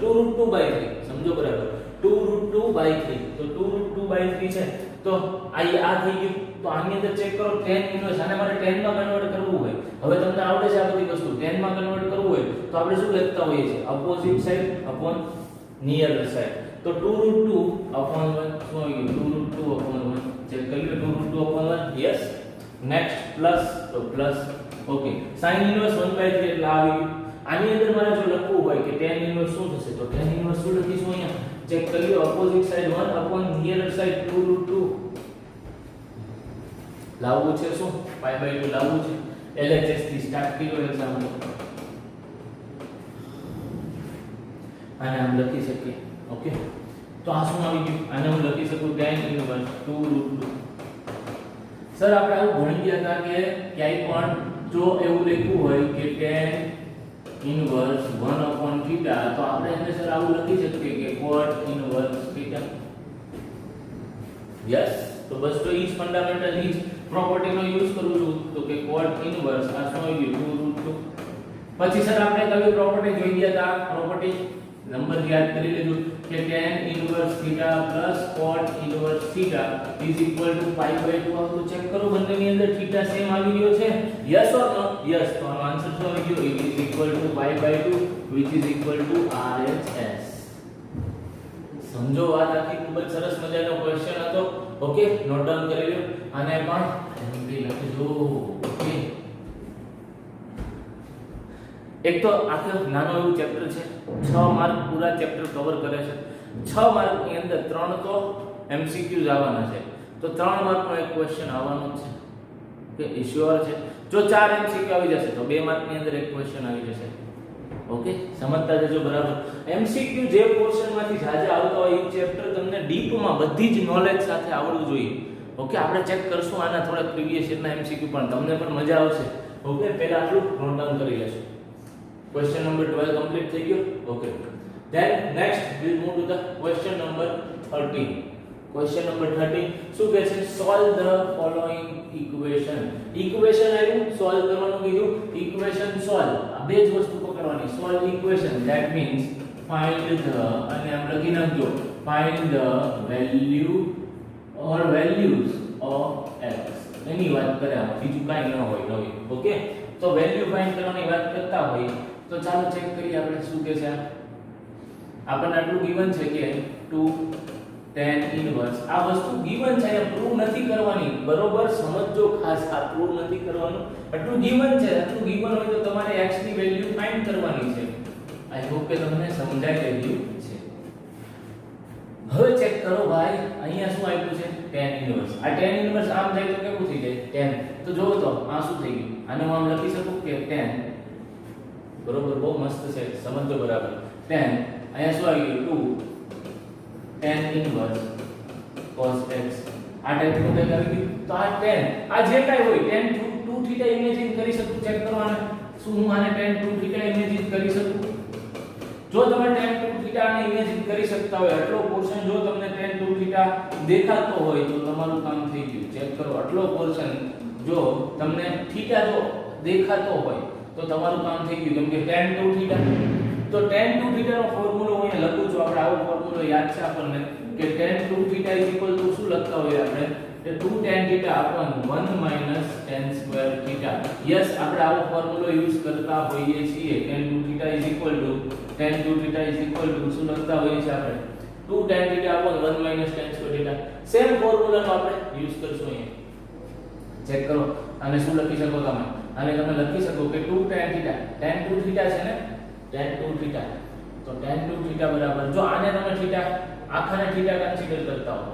2√2/3 સમજો બરાબર 2√2/3 તો 2√2/3 છે તો આ થઈ ગયું તો આની અંદર ચેક કરો tan inverse આને મારે tan માં કન્વર્ટ કરવું હોય હવે તમને આવડે છે આ બધી વસ્તુ tan માં કન્વર્ટ કરવું હોય તો આપણે શું લખતા હોઈએ છીએ opposite side upon near side તો 2√2/1 શું આવી ગયું 2√2/1 ચેક કરી લો 2√2/1 યસ નેક્સ્ટ પ્લસ તો પ્લસ ઓકે sin inverse 1/3 એટલે આવી ગયું આની અંદર મારે જો લખવું હોય કે tan inverse શું થશે તો tan inverse શું લખીશું અહીંયા ચેક કરી લો opposite side 1 upon near side 2√2 લાવવું છે શું π/2 લાવવું છે LHS થી સ્ટાર્ટ કર્યો એક્ઝામ્પલ આને આમ લખી શકીએ ઓકે તો આ શું આવી ગયું આને હું લખી શકું tan inverse 2√2 સર આપણે આવું ભણી ગયા હતા કે ક્યાંય પણ જો એવું લખ્યું હોય કે tan inverse 1/θ તો આપણે એને સર આવું લખી શકીએ કે cot inverse θ યસ તો બસ તો ઈ જ ફંડામેન્ટલ ઈ જ પ્રોપર્ટી નો યુઝ કરું છું તો કે cot inverse આ શું આવી ગયું 2√2 પછી સર આપણે કઈ પ્રોપર્ટી જોઈ ગયા હતા પ્રોપર્ટી નંબર યાદ કરી લેજો કે tan inverse theta plus cot inverse theta is equal to pi by 2 આવું તો ચેક કરો બંનેની અંદર થીટા સેમ આવી ગયો છે યસ ઓર નો યસ તો આનો આન્સર શું આવી ગયો is equal to pi by 2 which is equal to RHS સમજો વાત આખી ખૂબ જ સરસ મજાનો ક્વેશ્ચન હતો ઓકે નોટ ડાઉન કરી લો આને પણ એમપી લખજો ઓકે એક તો આખો નાનો એવું ચેપ્ટર છે 6 માર્ક પૂરા ચેપ્ટર કવર કરે છે 6 માર્ક ની અંદર 3 તો MCQs આવવાના છે તો 3 માર્ક નો એક ક્વેશ્ચન આવવાનો છે કે શ્યોર છે જો 4 MCQ આવી જશે તો 2 માર્ક ની અંદર એક ક્વેશ્ચન આવી જશે ઓકે સમજતા જજો બરાબર MCQ જે પોર્શન માંથી જાજા આવતા હોય એ ચેપ્ટર તમને ડીપ માં બધી જ નોલેજ સાથે આવડવું જોઈએ ઓકે આપણે ચેક કરશું આના થોડા પ્રીવિયસ યરના MCQ પણ તમને પણ મજા આવશે ઓકે પહેલા આટલું નોટ ડાઉન કરી લેશું question number 12 complete થઈ ગયો okay then next we'll move to the question number 13 question number 13 શું કહે છે solve the following equation આવ્યું solve કરવાનું કીધું equation solve આ બે જ વસ્તુ પકડવાની solve equation that means find the અને આમ લખી નાખજો find the value or values of x એની વાત કરે આ બીજું કાઈ ન હોય નવી ઓકે તો વેલ્યુ ફાઇન્ડ કરવાની વાત કરતા હોય તો ચાલો ચેક કરીએ આપણે શું કહે છે આપણને આટલું ગિવન છે કે 2 tan ઇન્વર્સ આ વસ્તુ ગિવન છે એ પ્રૂવ નથી કરવાની બરોબર સમજજો ખાસ આ પ્રૂવ નથી કરવાનું આટલું ગિવન છે આટલું ગિવન હોય તો તમારે x ની વેલ્યુ ફાઇન્ડ કરવાની છે આઈ હોપ કે તમને સમજાઈ ગયું છે હવે ચેક કરો ભાઈ અહીંયા શું આપ્યું છે tan ઇન્વર્સ આ tan ઇન્વર્સ આમ જાય તો કેવું થઈ જાય tan તો જોવો તો આ શું થઈ ગયું આને હું આમ લખી શકું કે tan બરોબર બહુ મસ્ત છે સમજો બરાબર tan અહીંયા શું આવી ગયું 2 tan ઇન્વર્સ cos x આ ટાઈપનું કંઈક આવી ગયું તો આ tan આ જે કાંઈ હોય tan 2 થીટા ઇમેજિન કરી શકું ચેક કરવાને શું હું આને tan 2 થીટા ઇમેજિન કરી શકું જો તમે tan 2 થીટા ને ઇમેજિન કરી શકતા હોય આટલો પોર્શન જો તમને tan 2 થીટા દેખાતો હોય તો તમારું કામ થઈ ગયું ચેક કરો આટલો પોર્શન જો તમને થીટા જો દેખાતો હોય તો તમારું કામ થઈ ગયું કેમ કે tan 2 થીટા તો tan 2 થીટા નો ફોર્મ્યુલો હું અહીંયા લખું છું આપણે આવો ફોર્મ્યુલો યાદ છે આપણને કે tan 2 થીટા ટુ શું લખતા હોઈએ આપણે કે 2 tan theta upon 1 tan square theta yes આપણે આવો ફોર્મ્યુલો યુઝ કરતા હોઈએ છીએ tan 2 થીટા શું લખતા હોઈએ છીએ આપણે 2 tan theta upon 1 tan square theta same ફોર્મ્યુલાનો આપણે યુઝ કરશું અહીંયા ચેક કરો આને શું લખી શકો તમે આને તમે લખી શકો કે 2 tan થીટા tan 2 થીટા છે ને tan 2 થીટા તો tan 2 થીટા બરાબર જો આને તમે થીટા આખાને થીટા કન્સિડર કરતા હો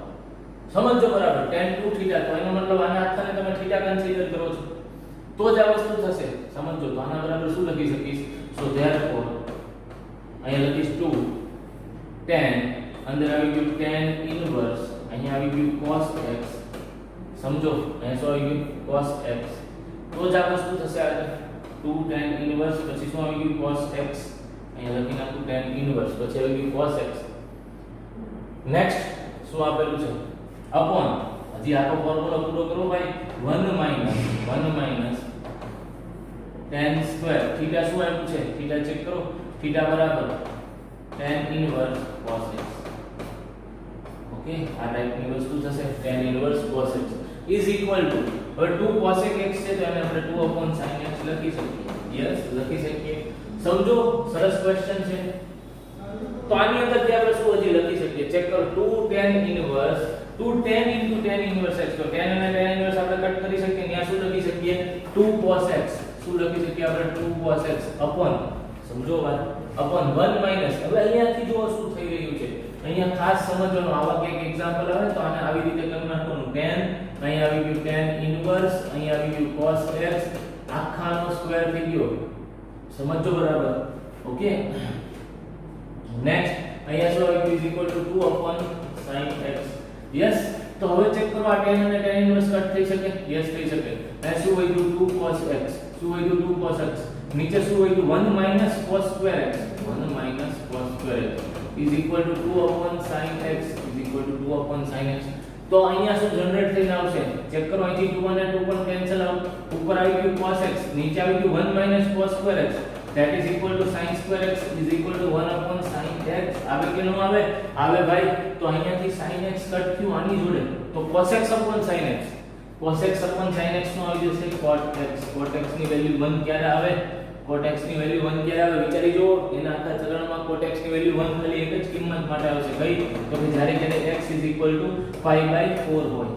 સમજો બરાબર tan 2 થીટા તો એનો મતલબ આના આખાને તમે થીટા કન્સિડર કરો છો તો જ આ વસ્તુ થશે સમજો તો આના બરાબર શું લખી શકીશ સો ધેરફોર અહીંયા લખીશ 2 tan અંદર આવી ગયું tan ઇન્વર્સ અહીંયા આવી ગયું cos x સમજો અહીંયા શું આવી ગયું cos x તો જ આ વસ્તુ થશે આગળ 2 tan ઇન્વર્સ પછી શું આવી ગયું cos x અહીંયા લખી નાખું tan ઇન્વર્સ પછી આવી ગયું cos x નેક્સ્ટ શું આપેલું છે અપોન હજી આખો ફોર્મ્યુલા પૂરો કરો ભાઈ 1 tan સ્ક્વેર થીટા શું આપ્યું છે થીટા ચેક કરો થીટા બરાબર tan inverse cos x okay આ ટાઈપની વસ્તુ થશે tan inverse cos x is equal two હવે 2 cos x છે તો એને આપણે 2 upon sin x લખી શકીએ યસ લખી શકીએ સમજો સરસ ક્વેશ્ચન છે તો આની અંદર જે આપણે શું હજી લખી શકીએ ચેક કરો 2 tan inverse 2 tan into tan inverse x તો tan અને tan ઇન્વર્સ આપણે કટ કરી શકીએ ત્યાં શું લખી શકીએ 2 cos x શું લખી શકીએ આપણે 2 cos x upon સમજો વાત upon 1 minus હવે અહીંયાથી જો શું થઈ રહ્યું છે અહીંયા ખાસ સમજવાનું આવા કંઈક એક્ઝામ્પલ આવે તો આને આવી રીતે કરી નાખવાનું tan અહીં આવી ગયું tan ઇન્વર્સ અહીં આવી ગયું cos x આખાનો સ્ક્વેર થઈ ગયો સમજો બરાબર ઓકે નેક્સ્ટ અહીંયા શું આવી ગયું is equal two 2 upon sin x yes તો હવે ચેક કરો આ tan અને tan ઇન્વર્સ કટ થઈ શકે યસ થઈ શકે અહીં શું આવી ગયું 2 cos x શું આવી ગયું 2 cos x નીચે શું આવી ગયું 1 cos square x 1 cos square x is equal to 2 upon sin x is equal to 2 upon sin x તો અહીંયા શું જનરેટ થઈને આવશે ચેક કરો અહીંથી 2 અને 2 પણ કેન્સલ આઉટ ઉપર આવી ગયું cos x નીચે આવી ગયું 1 cos square x that is equal to sin square x is equal to 1 upon sin x આવે કે નો આવે આવે ભાઈ તો અહીંયાથી sin x કટ થયું આની જોડે તો cos x upon sin x cos x upon sin x નો આવી જશે cot x ની વેલ્યુ 1 ક્યારે આવે cot x ની વેલ્યુ 1 ક્યારે આવે વિચારી જો એના આખા ચરણમાં cot x ની વેલ્યુ 1 ખાલી એક જ કિંમત માટે આવશે કઈ તો કે જ્યારે જ્યારે x π/4 હોય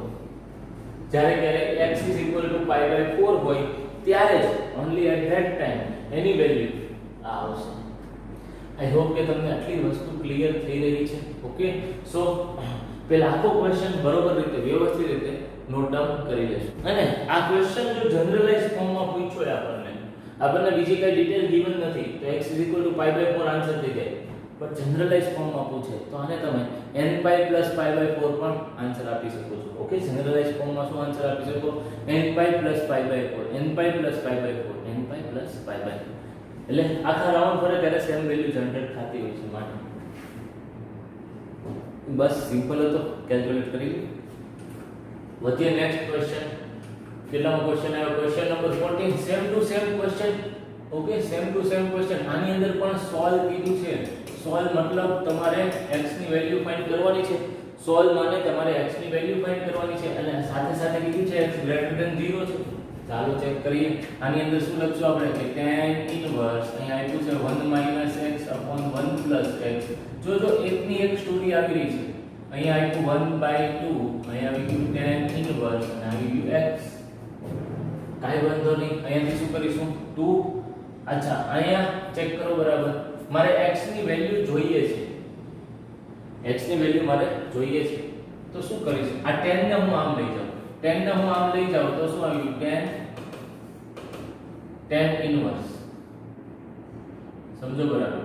જ્યારે જ્યારે x π/4 હોય ત્યારે જ only at that time any value આ આવશે આઈ હોપ કે તમને આટલી વસ્તુ ક્લિયર થઈ રહી છે ઓકે સો પહેલા આખો ક્વેશ્ચન બરોબર રીતે વ્યવસ્થિત રીતે નોટ ડાઉન કરી લેશું અને આ ક્વેશ્ચન જો જનરલાઇઝ ફોર્મમાં પૂછ્યો છે આપણને બીજી કઈ ડિટેલ ગિવન નથી તો x π/4 આન્સર થઈ જાય પણ જનરલાઇઝ ફોર્મમાં પૂછે તો આને તમે nπ + π/4 પણ આન્સર આપી શકો છો ઓકે જનરલાઇઝ ફોર્મમાં શું આન્સર આપી શકો nπ + π/4 nπ + π/4 nπ + π/4 એટલે આખા રાઉન્ડ ફરે ત્યારે સેમ વેલ્યુ જનરેટ થતી હોય છે માટે બસ સિમ્પલ હતો કેલ્ક્યુલેટ કરી વધીએ નેક્સ્ટ ક્વેશ્ચન કેટલામો ક્વેશ્ચન આવ્યો question number 14 same to same question okay same to same question આની અંદર પણ સોલ્વ કીધું છે સોલ્વ મતલબ તમારે x ની વેલ્યુ ફાઇન્ડ કરવાની છે સોલ્વ માને તમારે x ની વેલ્યુ ફાઇન્ડ કરવાની છે અને સાથે સાથે કીધું છે x > 0 છે ચાલો ચેક કરીએ આની અંદર શું લખશું આપણે કે tan ઇન્વર્સ અહીંયા આપ્યું છે 1 - x / 1 + x જો એકની એક સ્ટોરી આવી રહી છે અહીંયા આપ્યું 1/2 અહીંયા આવી ગયું tan ઇન્વર્સ અને આવી ગયું x કાઈ વાંધો નહીં અહીંયાથી શું કરીશું 2 અચ્છા અહીંયા ચેક કરો બરાબર મારે x ની વેલ્યુ જોઈએ છે x ની વેલ્યુ મારે જોઈએ છે તો શું કરીશું આ tan ને હું આમ લઈ જાઉં tan ને હું આમ લઈ જાઉં તો શું આવ્યું tan ઇન્વર્સ સમજો બરાબર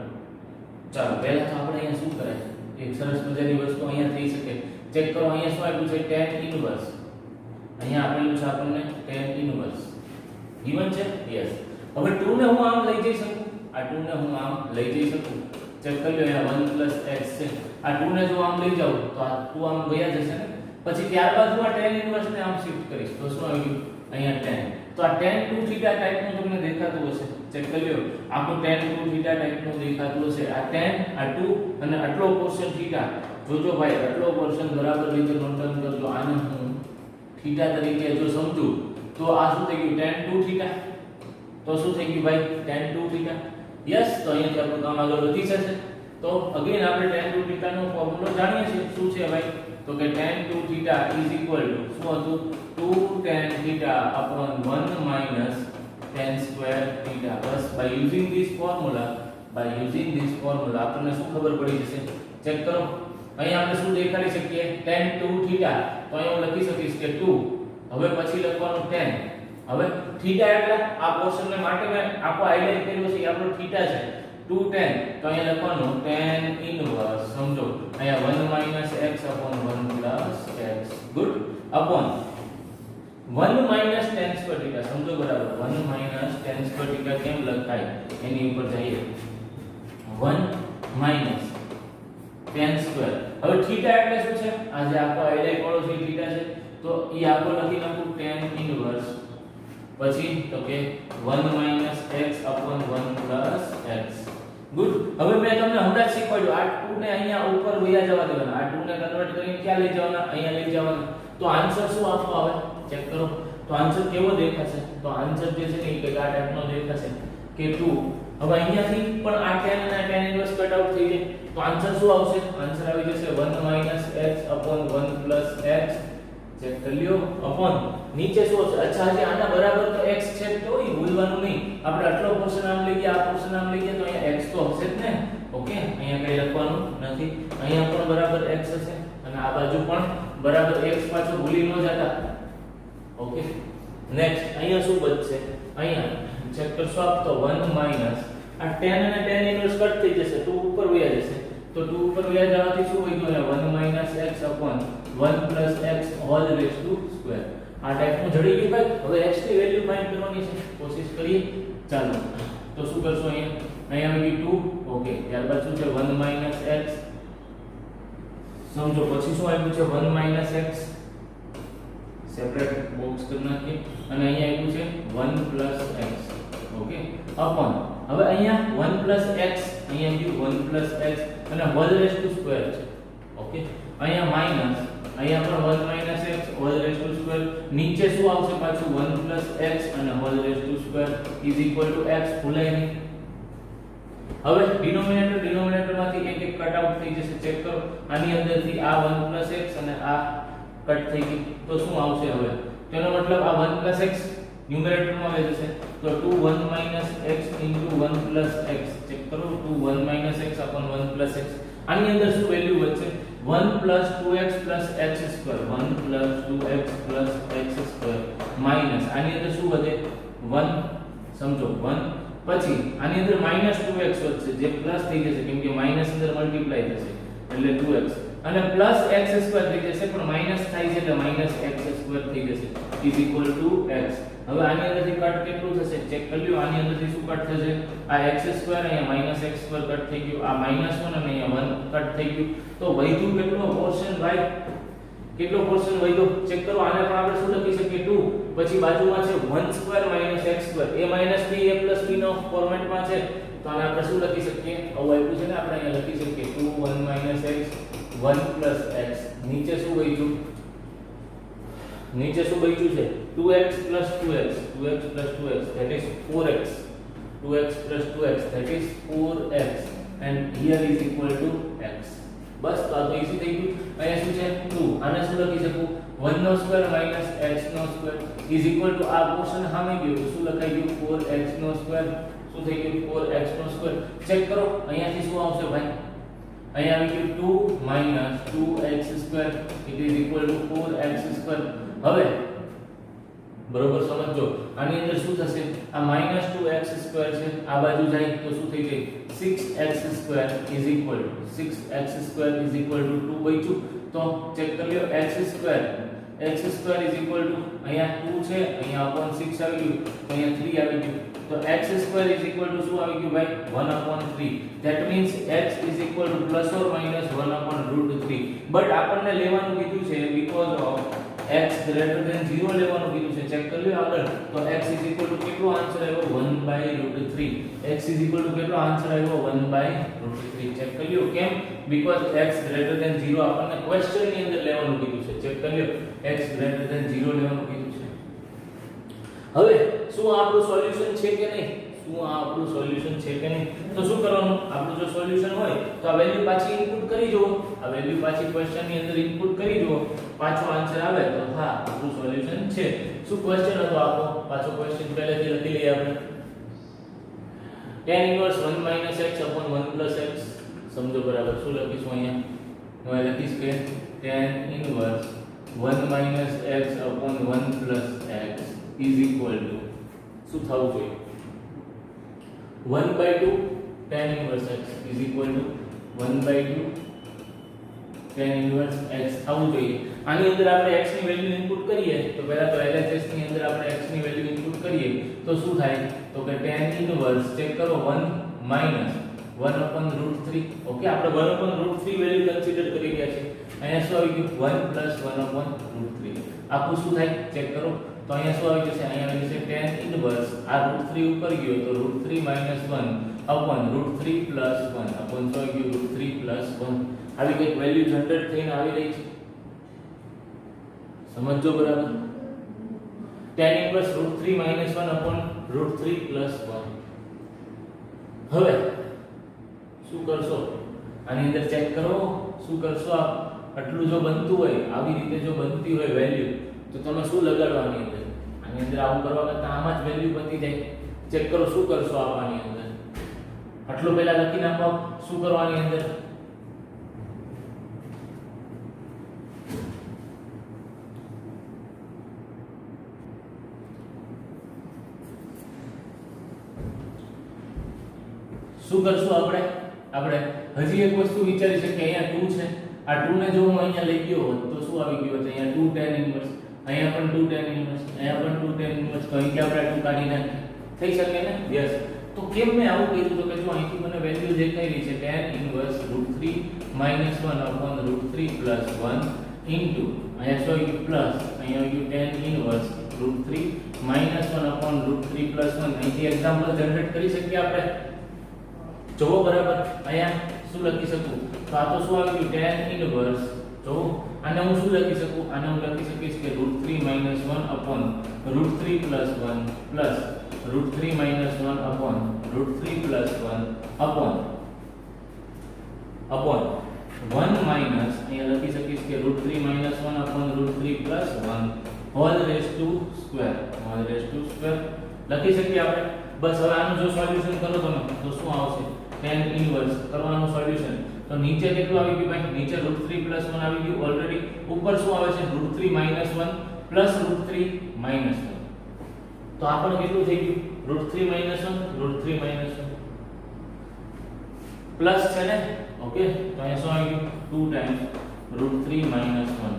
ચાલો પહેલા તો આપણે અહીંયા શું કરાય એક સરસ મજાની વસ્તુ અહીંયા થઈ શકે ચેક કરો અહીંયા શું આપ્યું છે tan ઇન્વર્સ અહીંયા આપેલું છે આપણને tan ઇન્વર્સ given છે યસ હવે 2 ને હું આમ લઈ જઈ શકું આ 2 ને હું આમ લઈ જઈ શકું ચેક કરી લો અહીંયા 1 + x છે આ 2 ને જો આમ લઈ જાઉં તો આ 2 આમ ગયા જશે ને પછી ત્યારબાદ હું આ tan ઇન્વર્સ ને આમ શિફ્ટ કરીશ તો શું આવી ગયું અહીંયા tan તો આ tan 2θ ટાઈપ નું તમને દેખાતું હશે ચેક કરી લો આખું tan 2θ ટાઈપ નું દેખાતું હશે આ tan આ 2 અને આટલો પોર્શન θ જોજો ભાઈ આટલો પોર્શન બરાબર રીતે નોટ ડાઉન કરજો આને હું θ તરીકે જો સમજુ તો આ શું થઈ ગયું tan 2θ તો શું થઈ ગયું ભાઈ tan 2θ યસ તો અહીંયાથી આપણું કામ આગળ વધી જશે તો અગેન આપણે tan 2θ નો ફોર્મ્યુલો જાણીએ છીએ શું છે ભાઈ તો કે tan 2θ = શું હતું 2 tan θ upon 1 minus tan square theta bus by using this formula આપણને શું ખબર પડી જશે ચેક કરો અહીં આપણે શું દેખાડી શકીએ tan 2θ તો અહીં હું લખી શકીશ કે 2 હવે પછી લખવાનું tan હવે થીટા એટલે આ પોર્શન ને માટે મેં આખો હાઇલાઇટ કર્યો છે એ આપણો થીટા છે 2 tan તો અહીંયા લખવાનું tan ઇન્વર્સ સમજો અહીંયા 1 - x upon 1 + x good upon 1 - tan square theta સમજો બરાબર 1 - tan square theta કેમ લખાય એની ઉપર જઈએ 1 - tan square હવે થીટા એટલે શું છે આ જે આખો હાઇલાઇટ વાળો છે થીટા છે તો ઈ આખો લખી નાખું tan ઇન્વર્સ પછી તો કે 1 - x upon 1 + x ગુડ હવે મેં તમને હમણાં જ શીખવાડ્યું આ 2 ને અહીંયા ઉપર વયા જવા દેવાના આ 2 ને કન્વર્ટ કરીને ક્યાં લઈ જવાના અહીંયા લઈ જવાના તો આન્સર શું આપવો આવે ચેક કરો તો આન્સર કેવો દેખાશે તો આન્સર જે છે ને એ આ ટાઈપનો દેખાશે કે 2 હવે અહીંયાથી પણ આ tan અને tan ઇન્વર્સ કટ આઉટ થઈ જાય તો આન્સર શું આવશે આન્સર આવી જશે 1 - x upon 1 + x ચેક કરી લ્યો અપોન નીચે શું છે અચ્છા હજી આના બરાબર તો x છે તો ઈ ભૂલવાનું નહીં આપણે આટલો પોર્શન આમ લઈ ગયા આ પોર્શન આમ લઈ ગયા તો અહીંયા x તો હશે જ ને ઓકે અહીંયા કઈ લખવાનું નથી અહીંયા પણ બરાબર x હશે અને આ બાજુ પણ બરાબર x પાછું ભૂલી ન જતા ઓકે નેક્સ્ટ અહીંયા શું બચશે અહીંયા ચેક કરશો આપ તો 1 માઈનસ આ tan અને tan ઇન્વર્સ કટ થઈ જશે 2 ઉપર વયા જશે તો 2 ઉપર વયા જવાથી શું થઈ ગયું 1 - x upon 1 + x whole raise to square આ ટાઈપનું જડી ગયું ભાઈ હવે x ની વેલ્યુ ફાઇન્ડ કરવાની છે કોશિશ કરીએ ચાલો તો શું કરશો અહીંયા આવી ગયું 2 ઓકે ત્યારબાદ શું છે 1 - x સમજો પછી શું આવ્યું છે 1 - x સેપરેટ બોક્સ કરી નાખીએ અને અહીંયા આવ્યું છે 1 + x ઓકે અપોન હવે અહીંયા 1 + x અહીંયા ગયું 1 + x અને હોલ રેઝ ટુ સ્ક્વેર છે ઓકે અહીંયા માઈનસ અહીંયા પણ 1 - x whole raise to square નીચે શું આવશે પાછું 1 + x અને whole raise to square = x ભૂલાય નહીં હવે ડિનોમિનેટર માંથી એક કટ આઉટ થઈ જશે ચેક કરો આની અંદરથી આ 1 + x અને આ કટ થઈ ગઈ તો શું આવશે હવે તેનો મતલબ આ 1 + x ન્યુમરેટર માં આવી જશે તો 2 1 - x * 1 + x ચેક કરો 2 1 - x / 1 + x આની અંદર શું વેલ્યુ વધશે 1 + 2x + x² 1 + 2x + x² minus આની અંદર શું વધે 1 સમજો 1 પછી આની અંદર -2x વધશે જે પ્લસ થઈ જશે કેમ કે માઈનસ અંદર મલ્ટીપ્લાય થશે એટલે 2x અને પ્લસ x² થઈ જશે પણ માઈનસ થાય છે એટલે -x² થઈ જશે = x હવે આની અંદરથી કટ કેટલું થશે ચેક કરી લ્યો આની અંદરથી શું કટ થશે આ x² અહીંયા -x² કટ થઈ ગયું આ -1 અને અહીંયા 1 કટ થઈ ગયું તો વધ્યું કેટલો પોર્શન ભાઈ કેટલો પોર્શન વધ્યો ચેક કરો આને પણ આપણે શું લખી શકીએ 2 પછી બાજુમાં છે 1² - x² a - b a + b નો ફોર્મેટમાં છે તો આને આપણે શું લખી શકીએ આવું આપ્યું છે ને આપણે અહીંયા લખી શકીએ 2 1 - x 1 + x નીચે શું વધ્યું નીચે શું બચ્યું છે 2x + 2x 2x + 2x that is 4x 2x + 2x that is 4x and here is equal to x બસ તો આ તો ઈઝી થઈ ગયું અહીંયા શું છે 2 આને શું લખી શકું 1² - x² = આ પોર્શન સામે ગયું તો શું લખાઈ ગયું 4x² શું થઈ ગયું 4x² ચેક કરો અહીંયાથી શું આવશે ભાઈ અહીંયા આવી ગયું 2 - 2x² = 4x² હવે બરોબર સમજો આની અંદર શું થશે આ -2x² છે આ બાજુ જાય તો શું થઈ ગઈ 6x² = 2 બચ્યું તો ચેક કરી લ્યો x² અહીંયા 2 છે અહીંયા upon 6 આવી ગયું તો અહીંયા 3 આવી ગયું તો x² શું આવી ગયું ભાઈ 1/3 that means x = ±1/√3 બટ આપણને લેવાનું કીધું છે because of x greater than 0 લેવાનું કીધું છે ચેક કરી લો આગળ તો x કેટલો આન્સર આવ્યો 1/√3 x કેટલો આન્સર આવ્યો 1/√3 ચેક કરી લો કેમ because x greater than 0 આપણને ક્વેશ્ચન ની અંદર લેવાનું કીધું છે ચેક કરી લો x greater than 0 લેવાનું કીધું છે હવે શું આ આપણું સોલ્યુશન છે કે નહીં તો શું કરવાનું આપણું જો સોલ્યુશન હોય તો આ વેલ્યુ પાછી ઇનપુટ કરી જુઓ આ વેલ્યુ પાછી ક્વેશ્ચન ની અંદર ઇનપુટ કરી જુઓ પાછો આન્સર આવે તો હા આપણું સોલ્યુશન છે શું ક્વેશ્ચન હતો આપણો પાછો ક્વેશ્ચન પહેલેથી લખી લઈએ આપણે tan inverse 1 - x / 1 + x સમજો બરાબર શું લખીશું અહીંયા હું લખીશ કે tan inverse 1 - x / 1 + x શું થવું જોઈએ 1/2 tan inverse x = 1/2 tan inverse x થવું જોઈએ આની અંદર આપણે x ની વેલ્યુ ઇનપુટ કરીએ તો પહેલા તો LHS ની અંદર આપણે x ની વેલ્યુ ઇનપુટ કરીએ તો શું થાય તો કે tan inverse ચેક કરો 1 - 1/√3 ઓકે આપણે 1/√3 વેલ્યુ કન્સિડર કરી રહ્યા છે અહીંયા શું આવી ગયું 1 + 1/√3 આખું શું થાય ચેક કરો તો અહીંયા શું આવી જશે અહીંયા આવી જશે tan inverse આ √3 ઉપર ગયો તો √3 - 1 √3 + 1 શું આવી ગયું √3 + 1 આવી કઈક વેલ્યુ જનરેટ થઈને આવી રહી છે સમજો બરાબર tan inverse √3 - 1 √3 + 1 હવે શું કરશો આની અંદર ચેક કરો શું કરશો આટલું જો બનતું હોય આવી રીતે જો બનતી હોય વેલ્યુ તો તમે શું લગાડવાની અંદર આની અંદર આવું કરવા કરતા આમાં જ વેલ્યુ બની જાય ચેક કરો શું કરશો આની અંદર આટલું પહેલા લખી નાખો શું કરવાની અંદર શું કરશું આપણે હજી એક વસ્તુ વિચારી છે કે અહીંયા 2 છે આ 2 ને જો હું અહીંયા લઈ ગયો હોત તો શું આવી ગયું હોત અહીંયા 2 tan inverse અહીંયા પણ 2 tan inverse અહીંયા પણ 2 tan inverse તો અહીંથી આપણે 2 કાઢી નાખીએ થઈ શકે ને યસ તો કેમ મેં આવું કર્યું તો કે જો અહીંથી મને વેલ્યુ દેખાઈ રહી છે tan inverse √3 - 1/√3 + 1 ઇન્ટુ અહીંયા શું આવી ગયું પ્લસ અહીંયા આવી ગયું tan inverse √3 -1/√3 + 1 અહીંથી એક્ઝામ્પલ જનરેટ કરી શકીએ આપણે જોવો બરાબર અહીંયા શું લખી શકું તો આ તો શું આવી ગયું tan ઇનવર્સ જો આને હું શું લખી શકું આને હું લખી શકીશ કે √3 - 1/√3 + 1 પ્લસ √3 - 1/√3 + 1 upon 1 માઈનસ અહીંયા લખી શકીશ કે √3 - 1/√3 + 1 હોલ રેઝ ટુ સ્ક્વેર લખી શકીએ આપણે બસ હવે આનું જો સોલ્યુશન કરો તમે તો શું આવશે tan ઇનવર્સ કરવાનું સોલ્યુશન તો નીચે કેટલું આવી ગયું ભાઈ નીચે √3 + 1 આવી ગયું ઓલરેડી ઉપર શું આવે છે √3 - 1 + √3 - 1 તો આ પણ કેટલું થઈ ગયું √3 - 1 √3 - 1 પ્લસ છે ને ઓકે તો અહીંયા શું આવી ગયું 2 ટાઈમ્સ √3 - 1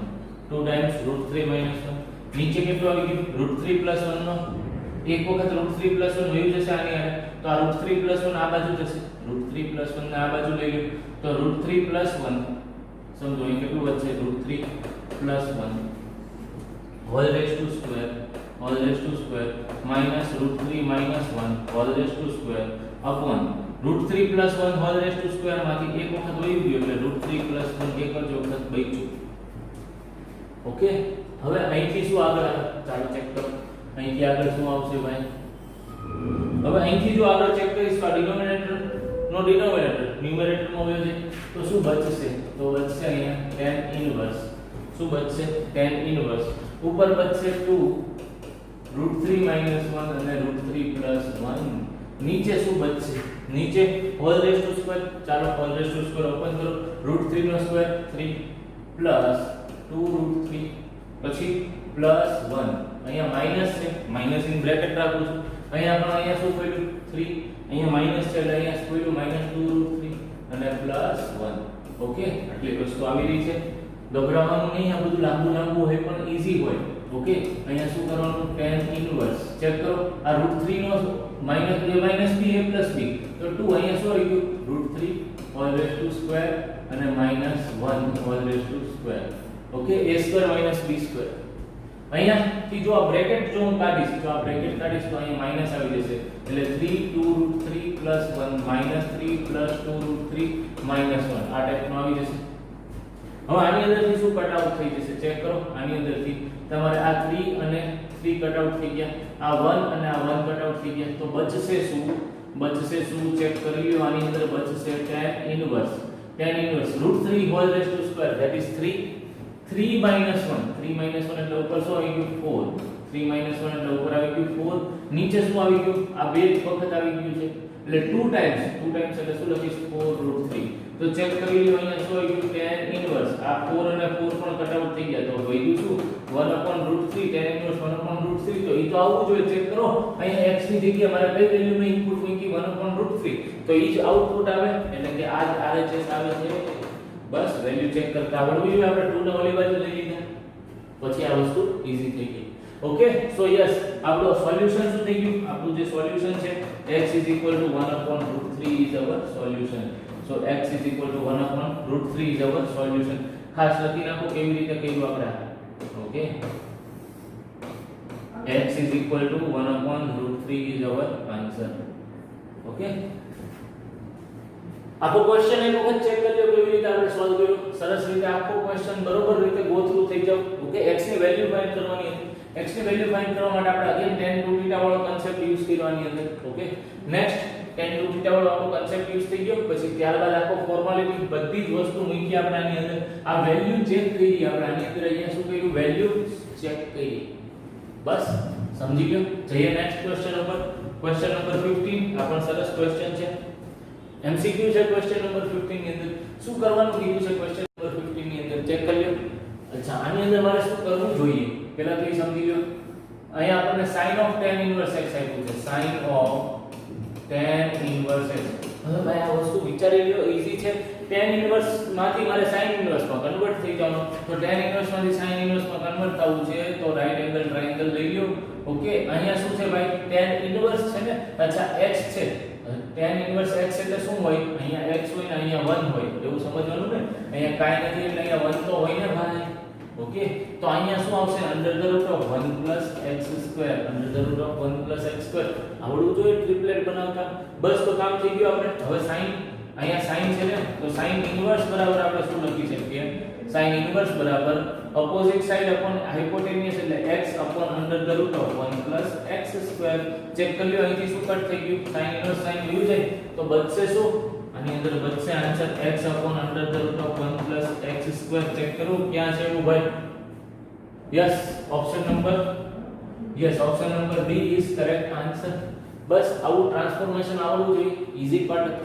2 ટાઈમ્સ √3 - 1 નીચે કેટલું આવી ગયું √3 + 1 નો એક વખત √3 + 1 વયું જશે આની હારે તો આ √3 + 1 આ બાજુ જશે √3 + 1 ને આ બાજુ લઈ લો તો √3 + 1 સમજો અહીં કેટલું વધશે √3 + 1 whole raise to square minus √3 - 1 whole raise to square upon √3 + 1 whole raise to square માંથી એક વખત વયું ગયું એટલે √3 + 1 એક જ વખત બચ્યું ઓકે હવે અહીંથી શું આગળ આવે ચાલો ચેક કરો અહીંથી આગળ શું આવશે ભાઈ હવે અહીંથી જો આગળ ચેક કરીશ તો ડિનોમિનેટર નો ડિનોમિનેટર ન્યુમરેટર માં આવ્યો છે તો શું બચશે તો બચશે અહીંયા tan ઇનવર્સ શું બચશે tan ઇનવર્સ ઉપર બચશે 2 √3 - 1 અને √3 + 1 નીચે શું બચશે નીચે હોલ રેઝ ટુ સ્ક્વેર ચાલો whole raise to square open કરો √3 નો સ્ક્વેર 3 પ્લસ 2 √3 પછી પ્લસ 1 અહીંયા માઈનસ છે માઈનસ ઇન બ્રેકેટ રાખું છું અહીંયા પણ અહીંયા શું પડ્યું 3 અહીંયા માઈનસ છે એટલે અહીંયા શું પડ્યું -2 √3 અને પ્લસ 1 ઓકે આટલી વસ્તુ આવી રહી છે ગભરાવાનું નહીં આ બધું લાંબુ હોય પણ ઈઝી હોય ઓકે અહીંયા શું કરવાનું tan ઇનવર્સ ચેક કરો આ √3 નો -b b તો 2 અહીંયા શું આવી ગયું √3 હોલ રેઝ ટુ સ્ક્વેર અને -1 whole raise to square okay a² - b² અહીંયા થી જો આ બ્રેકેટ જો હું કાઢીશ તો અહીંયા માઈનસ આવી જશે એટલે 3 2 √3 + 1 -3 + 2 √3 -1 આ ટાઈપનો આવી જશે હવે આની અંદરથી શું કટ આઉટ થઈ જશે ચેક કરો આની અંદરથી તમારે આ 3 અને 3 કટ આઉટ થઈ ગયા આ 1 અને આ 1 કટ આઉટ થઈ ગયા તો બચશે શું ચેક કરી લો આની અંદર બચશે tan inverse √3 whole raise to square that is 3 - 1 એટલે ઉપર શું આવી ગયું 4 3 - 1 એટલે ઉપર આવી ગયું 4 નીચે શું આવી ગયું આ બે વખત આવી ગયું છે એટલે 2 ટાઈમ્સ એટલે શું લખીશ 4 √3 તો ચેક કરી લો અહીંયા શું આવી ગયું tan ઇનવર્સ આ 4 અને 4 પણ કટ આઉટ થઈ ગયા તો વધ્યું શું 1/√3 tan ઇનવર્સ 1/√3 તો ઈ તો આવવું જોઈએ ચેક કરો અહીંયા x ની જગ્યાએ મારે કઈ વેલ્યુ માં ઇનપુટ મૂકી 1/√3 તો ઈ જ આઉટપુટ આવે એટલે કે આ જ RHS આવે છે બસ વેલ્યુ ચેક કરતા આવડવું જોઈએ આપણે 2 ને ઓલી બાજુ લઈ લીધા પછી આ વસ્તુ ઈઝી થઈ ગઈ ઓકે સો યસ આપણો સોલ્યુશન શું થઈ ગયું આપણું જે સોલ્યુશન છે x = 1/√3 is our solution so x = 1/√3 is our solution ખાસ લખી નાખો કેવી રીતે કર્યું આપણે okay x = 1/√3 is our answer okay આખો ક્વેશ્ચન એક વખત ચેક કરી લો કેવી રીતે આપણે સોલ્વ કર્યો સરસ રીતે આખો ક્વેશ્ચન બરોબર રીતે ગો થ્રુ થઈ જાવ ઓકે x ની વેલ્યુ ફાઇન્ડ કરવાની હતી x ની વેલ્યુ ફાઇન્ડ કરવા માટે આપણે અગેન tan 2θ વાળો કન્સેપ્ટ યુઝ કરવાની અંદર ઓકે નેક્સ્ટ tan 2θ વાળો આપણો કન્સેપ્ટ યુઝ થઈ ગયો પછી ત્યારબાદ આખો ફોર્માલિટી બધી જ વસ્તુ મૂકી આપણે આની અંદર આ વેલ્યુ ચેક કરી આપણે આની અંદર અહીંયા શું કર્યું વેલ્યુ ચેક કરી બસ સમજી ગયો જઈએ નેક્સ્ટ ક્વેશ્ચન ઉપર ક્વેશ્ચન નંબર 15 આ પણ સરસ ક્વેશ્ચન છે MCQ છે ક્વેશ્ચન નંબર 15 ની અંદર શું કરવાનું કીધું છે ક્વેશ્ચન નંબર 15 ની અંદર ચેક કરી લો અચ્છા આની અંદર મારે શું કરવું જોઈએ પહેલા તો એ સમજી લો અહીંયા આપણને sin of tan inverse x આપ્યું છે sin of tan inverse x હવે ભાઈ આ વસ્તુ વિચારી લ્યો ઈઝી છે tan inverse માંથી મારે sin inverse માં કન્વર્ટ થઈ જવાનું તો tan inverse માંથી sin inverse માં કન્વર્ટ થવું છે તો રાઈટ એંગલ ટ્રાયેંગલ લઈ લ્યો ઓકે અહીંયા શું છે ભાઈ tan inverse છે ને અચ્છા x છે tan inverse x એટલે શું હોય અહીંયા x હોય ને અહીંયા 1 હોય એવું સમજવાનું ને અહીંયા કાઈ નથી એટલે અહીંયા 1 તો હોય ને ભાઈ ઓકે, તો અહીંયા શું આવશે under the root of 1 + x² under the root of 1 + x² આવડવું જોઈએ ટ્રિપલેટ બનાવતા. બસ તો કામ થઈ ગયું આપણે. હવે sin અહીંયા sin છે ને, તો sin ઇન્વર્સ બરાબર આપણે શું લખી શકીએ? sin ઇન્વર્સ બરાબર opposite side upon hypotenuse એટલે x upon under the root of 1 + x². Check કરી લો અહીંથી શું કટ થઈ ગયું? sin ઇન્વર્સ sin વયું જાય તો બચશે શું? આની અંદર બચશે answer x upon under the root of 1 + x². Check કરો ક્યાં છે એવું ભાઈ? Yes, option number B is correct answer. બસ આવું ટ્રાન્સફોર્મેશન આવડવું જોઈએ, ઈઝી પાર્ટ.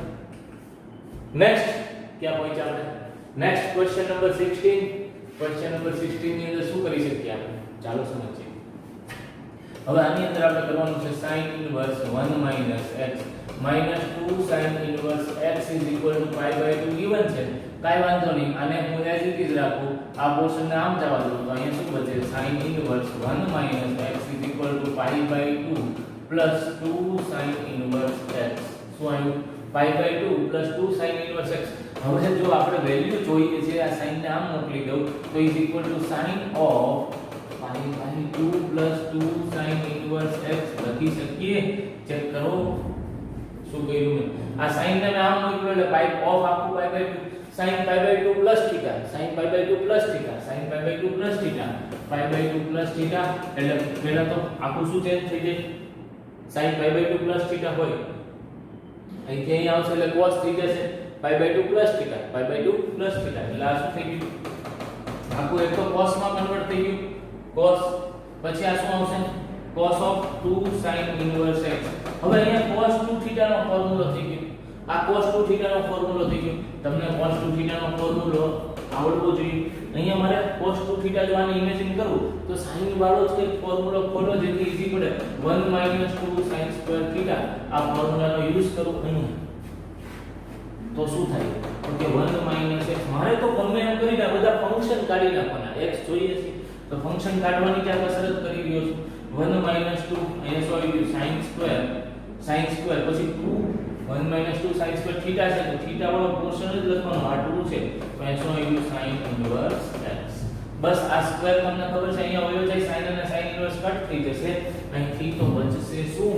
નેક્સ્ટ ક્યાં પહોંચ્યા આપણે? Next question number 16. Question number 16 ની અંદર શું કરી શકીએ આપણે? ચાલો સમજીએ. હવે આની અંદર આપણે કરવાનું છે sin inverse 1 - x -2 sin inverse x = π/2 given છે. કાઈ વાંધો નહીં, આને હું એઝ ઇટ ઇઝ રાખું, આ પોર્શન ને આમ જવા દઉં તો અહીંયા શું બચે? sin inverse 1 - x = π/2 + 2 sin inverse x. શું આવ્યું? π/2 + 2 sin ઇન્વર્સ x. હવે જો આપણે વેલ્યુ જોઈએ છે, આ sin ને આમ મોકલી દઉં તો = sin of π/2 + 2 sin inverse x લખી શકીએ. ચેક કરો શું કર્યું મેં? આ sin ને આમ મોકલ્યો એટલે પાઈ ઓફ આખું π/2 sin π/2 + θ sin π/2 + θ sin π/2 + θ π/2 + θ. એટલે પહેલા તો આખું શું ચેન્જ થઈ જાય? sin π/2 + θ હોય અહીંથી અહીં આવશે એટલે cos થઈ જશે π/2 + θ π/2 + θ. એટલે આ શું થઈ ગયું? આખું એક તો cos માં કન્વર્ટ થઈ ગયું cos, પછી આ શું આવશે? cos of 2 sin inverse x. હવે અહીંયા cos 2θ નો ફોર્મ્યુલો થઈ ગયો. આ cos 2θ નો ફોર્મ્યુલો થઈ ગયો. તમને cos 2θ નો ફોર્મ્યુલો આવડવો જોઈએ. અહીંયા મારે cos 2θ જો આને ઇમેજિન કરું તો sin વાળો જ એક ફોર્મ્યુલો ખોલો જેથી ઈઝી પડે. 1 - 2 sin²θ આ ફોર્મ્યુલાનો યુઝ કરું અહીંયા તો શું થાય? Okay, 1 - x. મારે તો ગમે એમ કરીને બધા ફંક્શન કાઢી નાખવાના. x જોઈએ છે તો ફંક્શન કાઢવાની ત્યાં કસરત કરી રહ્યો છું. 1 - 2 અહીંયા શું આવી ગયું? sin² પછી 2 1 - 2 sin² θ છે તો θ વાળો પોર્શન જ લખવાનો. આ 2 છે તો અહીંયા શું આવી ગયું? sin inverse x. બસ આ સ્ક્વેર તમને ખબર છે અહીંયા વયો જાય, sin અને sin ઇન્વર્સ કટ થઈ જશે. અહીંથી તો બચશે શું?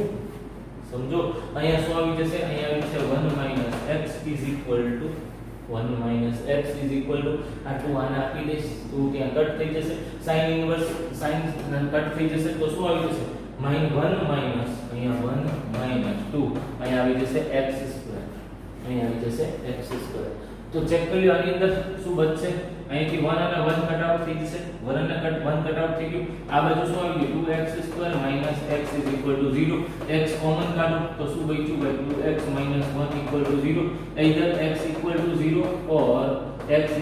સમજો અહીંયા શું આવી જશે? અહીંયા આવી છે 1 - x = 1 - x આ 2 આને આપી દઈશ, 2 ત્યાં કટ થઈ જશે. sin ઇન્વર્સ sin કટ થઈ જશે તો શું આવી જશે? -1 - અહીંયા 1 - 2 અહીંયા આવી જશે x². અહીંયા આવી જશે x². તો ચેક કરી લો આની અંદર શું બચશે? અહીંથી 1 અને 1 કટ આઉટ થઈ જશે. 1 અને 1 કટ આઉટ થઈ ગયું. આ બાજુ શું આવી ગયું? 2x² - x = 0. x કોમન કાઢો તો શું બચ્યું ભાઈ? 2x - 1 = 0. either x = 0 or x =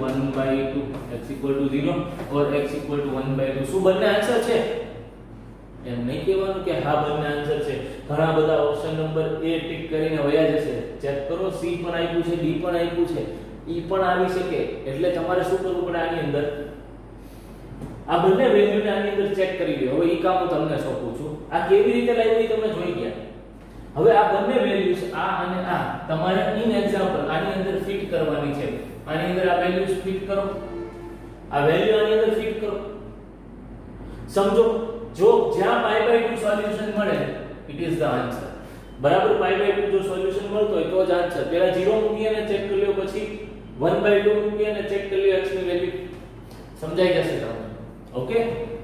1/2. x = 0 or x = 1/2. શું બંને આન્સર છે? એમ નહીં કહેવાનું કે હા બંને આન્સર છે. ઘણા બધા ઓપ્શન નંબર A ટિક કરીને વયા જશે. ચેક કરો, C પણ આપ્યું છે, D પણ આપ્યું છે, E પણ આવી શકે. એટલે તમારે શું કરવું પડે? આની અંદર આ બંને વેલ્યુને આની અંદર ચેક કરી લો. હવે ઈ કામ હું તમને સોંપું છું. આ કેવી રીતે લાવ્યું એ તમે જોઈ ગયા. હવે આ બંને વેલ્યુસ આ અને આ તમારે ઇન એક્ઝામ્પલ આની અંદર ફિટ કરવાની છે. આની અંદર આ વેલ્યુસ ફિટ કરો, આ વેલ્યુ આની અંદર ફિટ કરો. સમજો જો જ્યાં π/2 સોલ્યુશન મળે ઇટ ઇઝ ધ આન્સર. બરાબર, π/2 જો સોલ્યુશન મળતો હોય તો જ આન્સર. પહેલા 0 મૂકી અને ચેક કરી લો, પછી 1/2 મૂકી અને ચેક કરી લો x ની વેલ્યુ. સમજાઈ જશે તમને. ઓકે,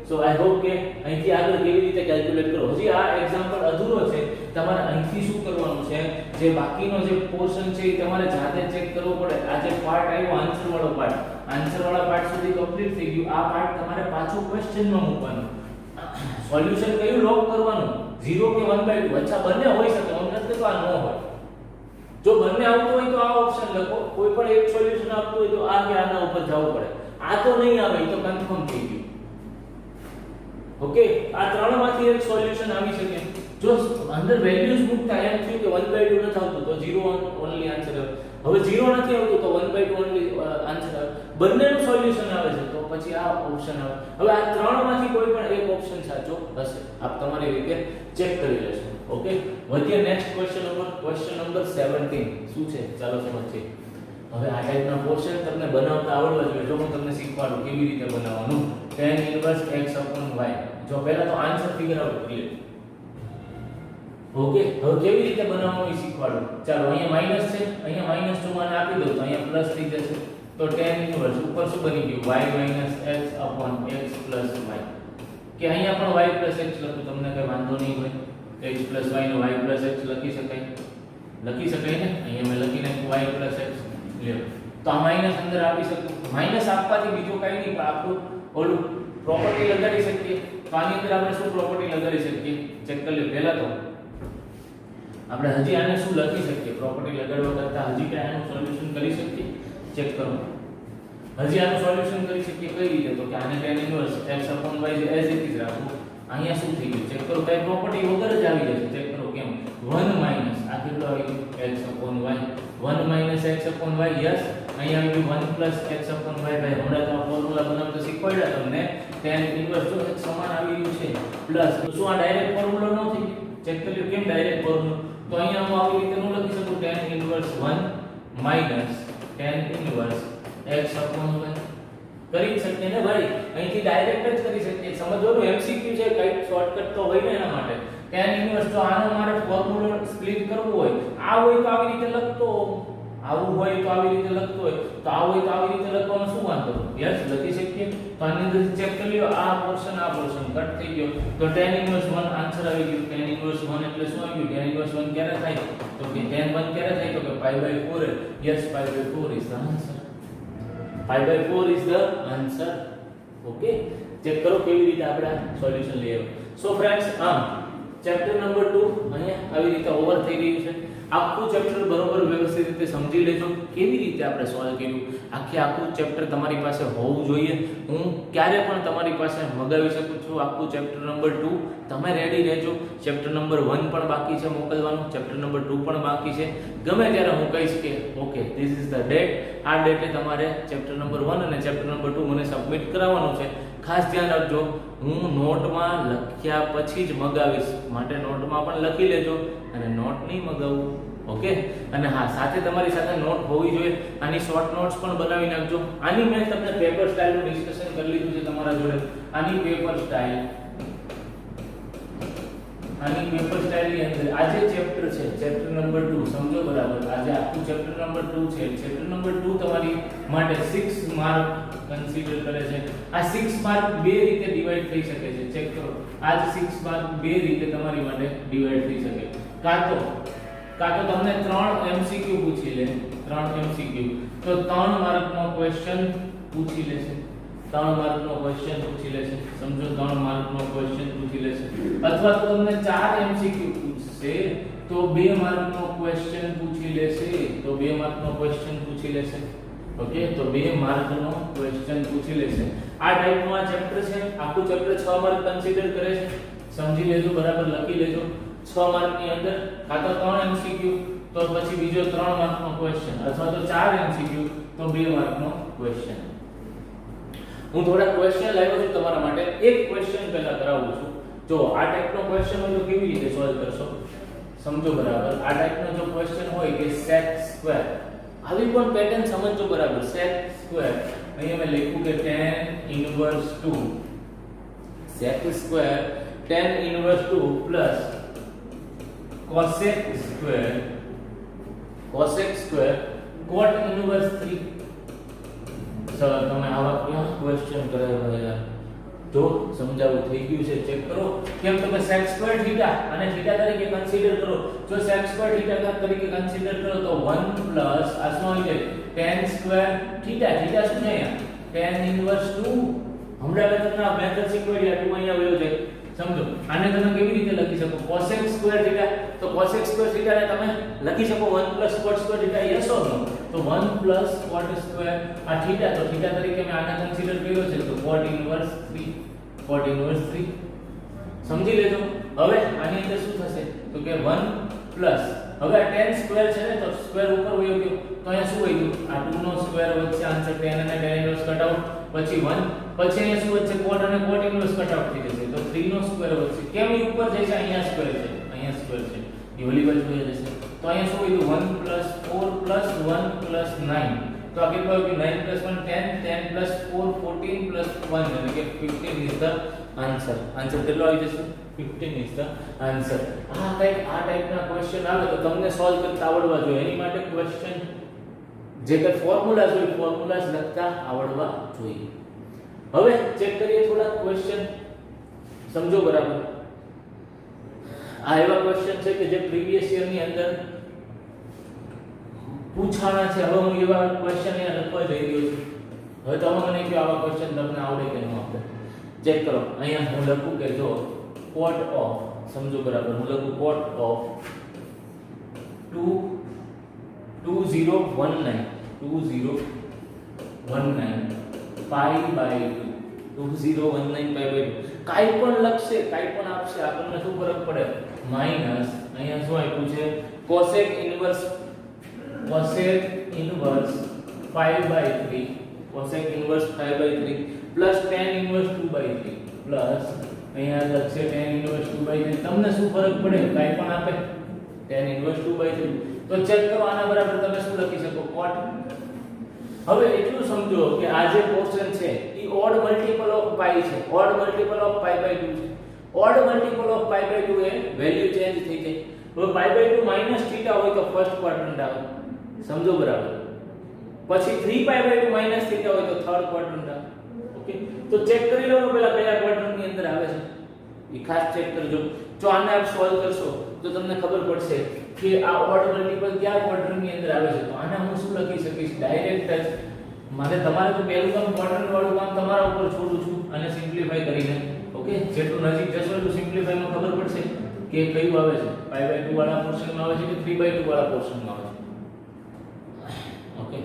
સો આઈ હોપ કે અહીંથી આગળ કેવી રીતે કેલ્ક્યુલેટ કરો. હજી આ એક્ઝામ્પલ અધૂરો છે. તમારે અહીંથી શું કરવાનું છે? જે બાકીનો જે પોર્શન છે એ તમારે જાતે ચેક કરવો પડે. આ જે પાર્ટ આવ્યો આન્સર વાળો પાર્ટ, આન્સર વાળા પાર્ટ સુધી કમ્પ્લીટ થઈ ગયું. આ પાર્ટ તમારે પાછું ક્વેશ્ચનમાં મૂકવાનું. સોલ્યુશન કયું લોક કરવાનું? 0 કે 1/2. અચ્છા, બંને હોઈ શકે, અમને તો આ ન હોય. જો બંને આવતું હોય તો આ ઓપ્શન લખો. કોઈ પણ એક સોલ્યુશન આપતું હોય તો આ કે આના ઉપર જવું પડે. આ તો નહીં આવે, એ તો કન્ફર્મ થઈ ગયું. ઓકે, આ ત્રણમાંથી એક સોલ્યુશન આવી શકે. જો અંદર વેલ્યુઝ મૂકતા એમ થયું કે 1/2 નથી આવતું તો 0 ઓન્લી આન્સર આવે. હવે 0 નથી આવતું તો 1/2 ઓન્લી આન્સર આવે. બંનેનું સોલ્યુશન આવે છે તો પછી આ ઓપ્શન આવે. હવે આ ત્રણમાંથી કોઈ પણ એક ઓપ્શન સાચો હશે. આપ તમારી રીતે ચેક કરી લેશો. ઓકે, વધીએ નેક્સ્ટ ક્વેશ્ચન ઉપર. ક્વેશ્ચન નંબર 17 શું છે ચાલો સમજીએ. હવે આ ટાઈપના ક્વેશ્ચન તમને બનાવતા આવડવા જોઈએ. જો હું તમને શીખવાડું કેવી રીતે બનાવવાનું. tan inverse x upon y. જો પહેલા તો આન્સર ફિગર આઉટ કરીએ. ઓકે, હવે કેવી રીતે બનાવવાનું એ શીખવાડું. ચાલો અહીંયા માઈનસ છે, અહીંયા માઈનસ જો મને આપી દઉં તો અહીંયા પ્લસ થઈ જશે. તો tan ઇન્વર્સ ઉપર શું બની ગયું y - x upon x plus y. કે અહીંયા પણ y plus x લખું તમને કઈ વાંધો નહીં હોય. x plus y ને y plus x લખી શકાય ને. અહીંયા મેં લખી નાખ્યું y plus x. લ્યો તો આ માઈનસ અંદર આપી શકું. માઈનસ આપવાથી બીજું કઈ નહીં, પણ આપણું ઓલું પ્રોપર્ટી લગાડી શકીએ. તો આની અંદર આપણે શું પ્રોપર્ટી લગાડી શકીએ ચેક કરી લો. પહેલા તો આપણે હજી આને શું લખી શકીએ પ્રોપર્ટી લગાડવા કરતા હજી કઈ આનું સોલ્યુશન કરી શકીએ. ચેક કરો, હજી આનું સોલ્યુશન કરી શકીએ કઈ રીતે. તો કે આને tan inverse x upon y as it is રાખો. અહીંયા શું થઈ ગયું ચેક કરો. કઈ પ્રોપર્ટી વગર જ આવી જશે. ચેક કરો કેમ. 1 માઈનસ આ કેટલું આવી ગયું x upon y. 1 minus x upon y. Yes, અહીંયા આવી ગયું 1 પ્લસ x upon y. ભાઈ હમણાં તો આ ફોર્મ્યુલા બનાવતા શીખવાડ્યા તમને. tan ઇન્વર્સ જો એક સમાન આવી ગયું છે પ્લસ. તો શું આ ડાયરેક્ટ ફોર્મ્યુલા ન થઈ ગયું? ચેક કરી લો કેમ ડાયરેક્ટ ફોર્મ્યુલા. તો અહીંયા હું આવી રીતે ન લખી શકું tan inverse 1 minus tan inverse x upon y. કરી શકીએ ને ભાઈ, અહીંથી ડાયરેક્ટ જ કરી શકીએ. સમજવાનું MCQ છે, કઈક શોર્ટકટ તો હોય ને એના માટે. tan ઇન્વર્સ તો આનો મારે ફોર્મ્યુલા સ્પ્લિટ કરવું હોય, આ હોય તો આવી રીતે લખતો, આવું હોય તો આવી રીતે લખતો હોય, તો આ હોય તો આવી રીતે લખવામાં શું વાંધો? યસ, લખી શકીએ. તો આની અંદર ચેક કરી લ્યો, આ પોર્શન કટ થઈ ગયો. તો tan ઇન્વર્સ 1 આન્સર આવી ગયો. tan ઇન્વર્સ 1 એટલે શું આવી ગયું? tan ઇન્વર્સ 1 ક્યારે થાય? તો કે tan 1 ક્યારે થાય? તો કે pi/4. Yes, pi/4 is the answer. pi/4 is the answer. Okay, check કરો કેવી રીતે આપણે સોલ્યુશન લઈએ. સો ફ્રેન્ડ્સ, ચેપ્ટર નંબર 2 અહીંયા આવી રીતે ઓવર થઈ રહ્યું છે. આખું ચેપ્ટર બરોબર વ્યવસ્થિત રીતે સમજી લેજો કેવી રીતે આપણે સોલ્વ કર્યું. આખું ચેપ્ટર તમારી પાસે હોવું જોઈએ. હું ક્યારે પણ તમારી પાસે મગાવી શકું છું આખું ચેપ્ટર નંબર 2. તમે રેડી રહેજો. ચેપ્ટર નંબર 1 પણ બાકી છે મોકલવાનું, ચેપ્ટર નંબર 2 પણ બાકી છે. ગમે ત્યારે હું કહીશ કે okay this is the date, આ ડેટે તમારે ચેપ્ટર નંબર 1 અને ચેપ્ટર નંબર 2 મને સબમિટ કરાવવાનું છે. ખાસ ધ્યાન રાખજો, હું નોટમાં લખ્યા પછી જ મગાવીશ, માટે નોટમાં પણ લખી લેજો અને નોટ નહીં મગાવું. ઓકે, અને હા, સાથે તમારી સાથે નોટ હોવી જોઈએ. આની શોર્ટ નોટ્સ પણ બનાવી નાખજો. આની મેં તમને પેપર સ્ટાઇલનું ડિસ્કશન કરી લીધું છે તમારા જોડે. આની પેપર સ્ટાઇલની અંદર આજે ચેપ્ટર છે, ચેપ્ટર નંબર 2 સમજો બરાબર. આજે આખું ચેપ્ટર નંબર 2 છે. ચેપ્ટર નંબર 2 તમારી માટે 6 માર્ક કન્સિડર કરે છે. આ 6 માર્ક બે રીતે ડિવાઈડ થઈ શકે છે. ચેક કરો, આજ 6 માર્ક બે રીતે તમારી માટે ડિવાઈડ થઈ શકે. કાં તો તમને 3 MCQ પૂછી લે, 3 MCQ, તો 3 માર્કનો ક્વેશ્ચન પૂછી લેશે. 3 માર્કનો ક્વેશ્ચન પૂછી લેશે. સમજો, 3 માર્કનો ક્વેશ્ચન પૂછી લેશે. અથવા તો તમને 4 MCQ પૂછશે તો 2 માર્કનો ક્વેશ્ચન પૂછી લેશે. તો 2 માર્કનો ક્વેશ્ચન પૂછી લેશે. ઓકે, તો 2 માર્કનો ક્વેશ્ચન પૂછી લેશે. આ ટાઈપનું આ ચેપ્ટર છે. આખું ચેપ્ટર 6 માર્ક કન્સિડર કરે છે. સમજી લેજો, બરાબર લખી લેજો. 6 માર્કની અંદર કાં તો 3 MCQ, તો પછી બીજો 3 માર્કનો ક્વેશ્ચન, અથવા તો 4 MCQ તો 2 માર્કનો ક્વેશ્ચન. હું થોડા ક્વેશ્ચન લાવ્યો છું તમારા માટે. એક ક્વેશ્ચન પહેલા કરાવું છું. જો આ ટાઈપનો ક્વેશ્ચન હોય તો કેવી રીતે સોલ્વ કરશો સમજો બરાબર. આ ટાઈપનો જો ક્વેશ્ચન હોય કે sec સ્ક્વેર, આવી પણ પેટર્ન સમજો બરાબર. sec સ્ક્વેર, અહીંયા મેં લખ્યું કે tan inverse 2 sec square tan inverse 2 plus cosec square cot inverse 3. Sir તમે આવા ક્યાં ક્વેશ્ચન કરાવ્યા યાર? જો સમજાવું થઈ ગયું છે, ચેક કરો. કેમ તમે sec સ્ક્વેર થીટા અને થીટા તરીકે કન્સિડર કરો. જો sec સ્ક્વેર થીટા તરીકે કન્સિડર કરો તો 1 પ્લસ આ શું આવી જાય tan સ્ક્વેર થીટા. થીટા શું છે અહીંયા? tan inverse 2. હમણાં મેં તમને આ મેથડ શીખવાડી, આ 2 અહીંયા આવ્યો છે. સમજો, આને તમે કેવી રીતે લખી શકો? cosec સ્ક્વેર થીટા, તો cosec સ્ક્વેર થીટા ને તમે લખી શકો 1 plus cot square theta. Yes or no? તો 1 પ્લસ cot સ્ક્વેર આ થીટા, તો થીટા તરીકે મેં આને કન્સિડર કર્યો છે તો cot ઇન્વર્સ 3. cot ઇન્વર્સ 3 સમજી લેજો. હવે આની અંદર શું થશે તો કે 1 પ્લસ, હવે આ tan સ્ક્વેર છે ને, તો સ્ક્વેર ઉપર વયો ગયો તો અહીંયા શું વહી ગયું? આ 2 નો સ્ક્વેર વચ્ચે આન્સર tan અને tan ઇન્વર્સ કટ આઉટ, પછી 1, પછી અહીંયા શું વચ્ચે cot અને cot ઇન્વર્સ કટ આઉટ થઈ જશે. તો 3 નો સ્ક્વેર વચ્ચે કેમ ઈ ઉપર જાય છે? અહીંયા સ્ક્વેર છે, અહીંયા સ્ક્વેર છે. એ ઓલી બાજુ વહી જશે. તો અહીંયા શું કીધું 1 + 4 + 1 + 9. તો આ કેટલું આવ્યું? 9 + 1 10, 10 + 4 14 + 1 એટલે કે 15 ઇઝ ધ આન્સર. આન્સર કેટલો આવી જશે? 15 ઇઝ ધ આન્સર. આ ટાઈપના ક્વેશ્ચન આવે તો તમને સોલ્વ કરતા આવડવા જોઈએ. એની માટે ક્વેશ્ચન જે કે ફોર્મ્યુલા હોય ફોર્મ્યુલાસ લખતા આવડવા જોઈએ. હવે ચેક કરીએ થોડા ક્વેશ્ચન, સમજો બરાબર. આ એવા ક્વેશ્ચન છે કે જે પ્રીવિયસ યર ની અંદર પૂછાણા છે. હવે હું એવા ક્વેશ્ચન અહીંયા લખવા જઈ રહ્યો છું. હવે તમે મને કહો આવા ક્વેશ્ચન તમને આવડે કે ન આવડે. ચેક કરો. અહીંયા હું લખું કે જો કોટ ઓફ, સમજો બરાબર, હું લખું કોટ ઓફ 2019 pi by 2 કાઈ પણ લખશે, કાઈ પણ આપશે, આપણને શું ફરક પડે? માઈનસ અહીંયા શું આપ્યું છે? cosec inverse pi by 3 cosec inverse pi by 3 plus tan inverse 2/3 plus અહીંયા લખશે tan inverse 2/3. તમને શું ફરક પડે? કાઈ પણ આપે tan inverse 2/3. તો ચેક કરો આના બરાબર તમે શું લખી શકો? cot. હવે એટલું સમજો કે આ જે પોર્શન છે ઈ ઓડ મલ્ટીપલ ઓફ પાઈ છે. Odd multiple of pi by 2 છે. Odd multiple of pi by 2 એ વેલ્યુ ચેન્જ થઈ જાય. હવે પાઈ બાય 2 માઈનસ થીટા હોય તો ફર્સ્ટ ક્વાડ્રન્ટ આવે, સમજો બરાબર. પછી 3 પાઈ બાય 2 માઈનસ થીટા હોય તો થર્ડ ક્વાડ્રન્ટ આવે. ઓકે, તો ચેક કરી લો પહેલા કયા ક્વાડ્રન્ટ ની અંદર આવે છે એ ખાસ ચેક કરજો. જો આને આપ સોલ્વ કરશો તો તમને ખબર પડશે કે આ ઓડ મલ્ટીપલ કયા ક્વાડ્રન્ટ ની અંદર આવે છે. તો આને હું શું લખી શકીશ? ડાયરેક્ટ જ મારે તમારે તો પહેલું કામ ક્વાડ્રન્ટ વાળું કામ તમારા ઉપર છોડું છું અને સિમ્પ્લિફાઈ કરીને. ઓકે, જેટલું નજીક જશો એટલું સિમ્પ્લિફાઈ માં ખબર પડશે કે કયું આવે છે, પાઈ બાય 2 વાળા પોર્શનમાં આવે છે કે 3/2 વાળા પોર્શનમાં આવે છે. ઓકે,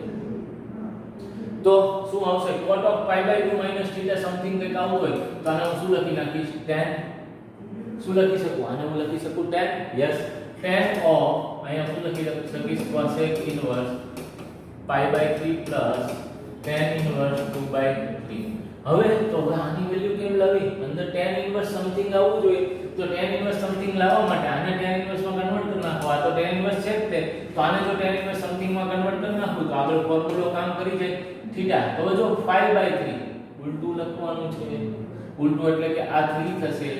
તો શું આવશે? cot of pi by 2 minus theta something કંઈક આવું હોય તો આને હું શું લખી નાખીશ? tan. શું લખી શકું? આને હું લખી શકું tan. યસ, tan of અહીંયા શું લખી શકીશ? cosec inverse pi by 3 plus tan inverse 2/3. હવે તો આની વેલ્યુ કેમ લાવી? અંદર tan inverse સમથિંગ આવવું જોઈએ. તો tan inverse સમથિંગ લાવવા માટે આને tan inverse માં કન્વર્ટ કરી નાખો. આ તો tan inverse છે જ તે. તો આને જો tan inverse સમથિંગ માં કન્વર્ટ કરી નાખું તો આગળ ફોર્મ્યુલો કામ કરી જાય. થીટા તો જો 5/3 ઉલટું લખવાનું છે. ઉલટું એટલે કે આ 3 થશે,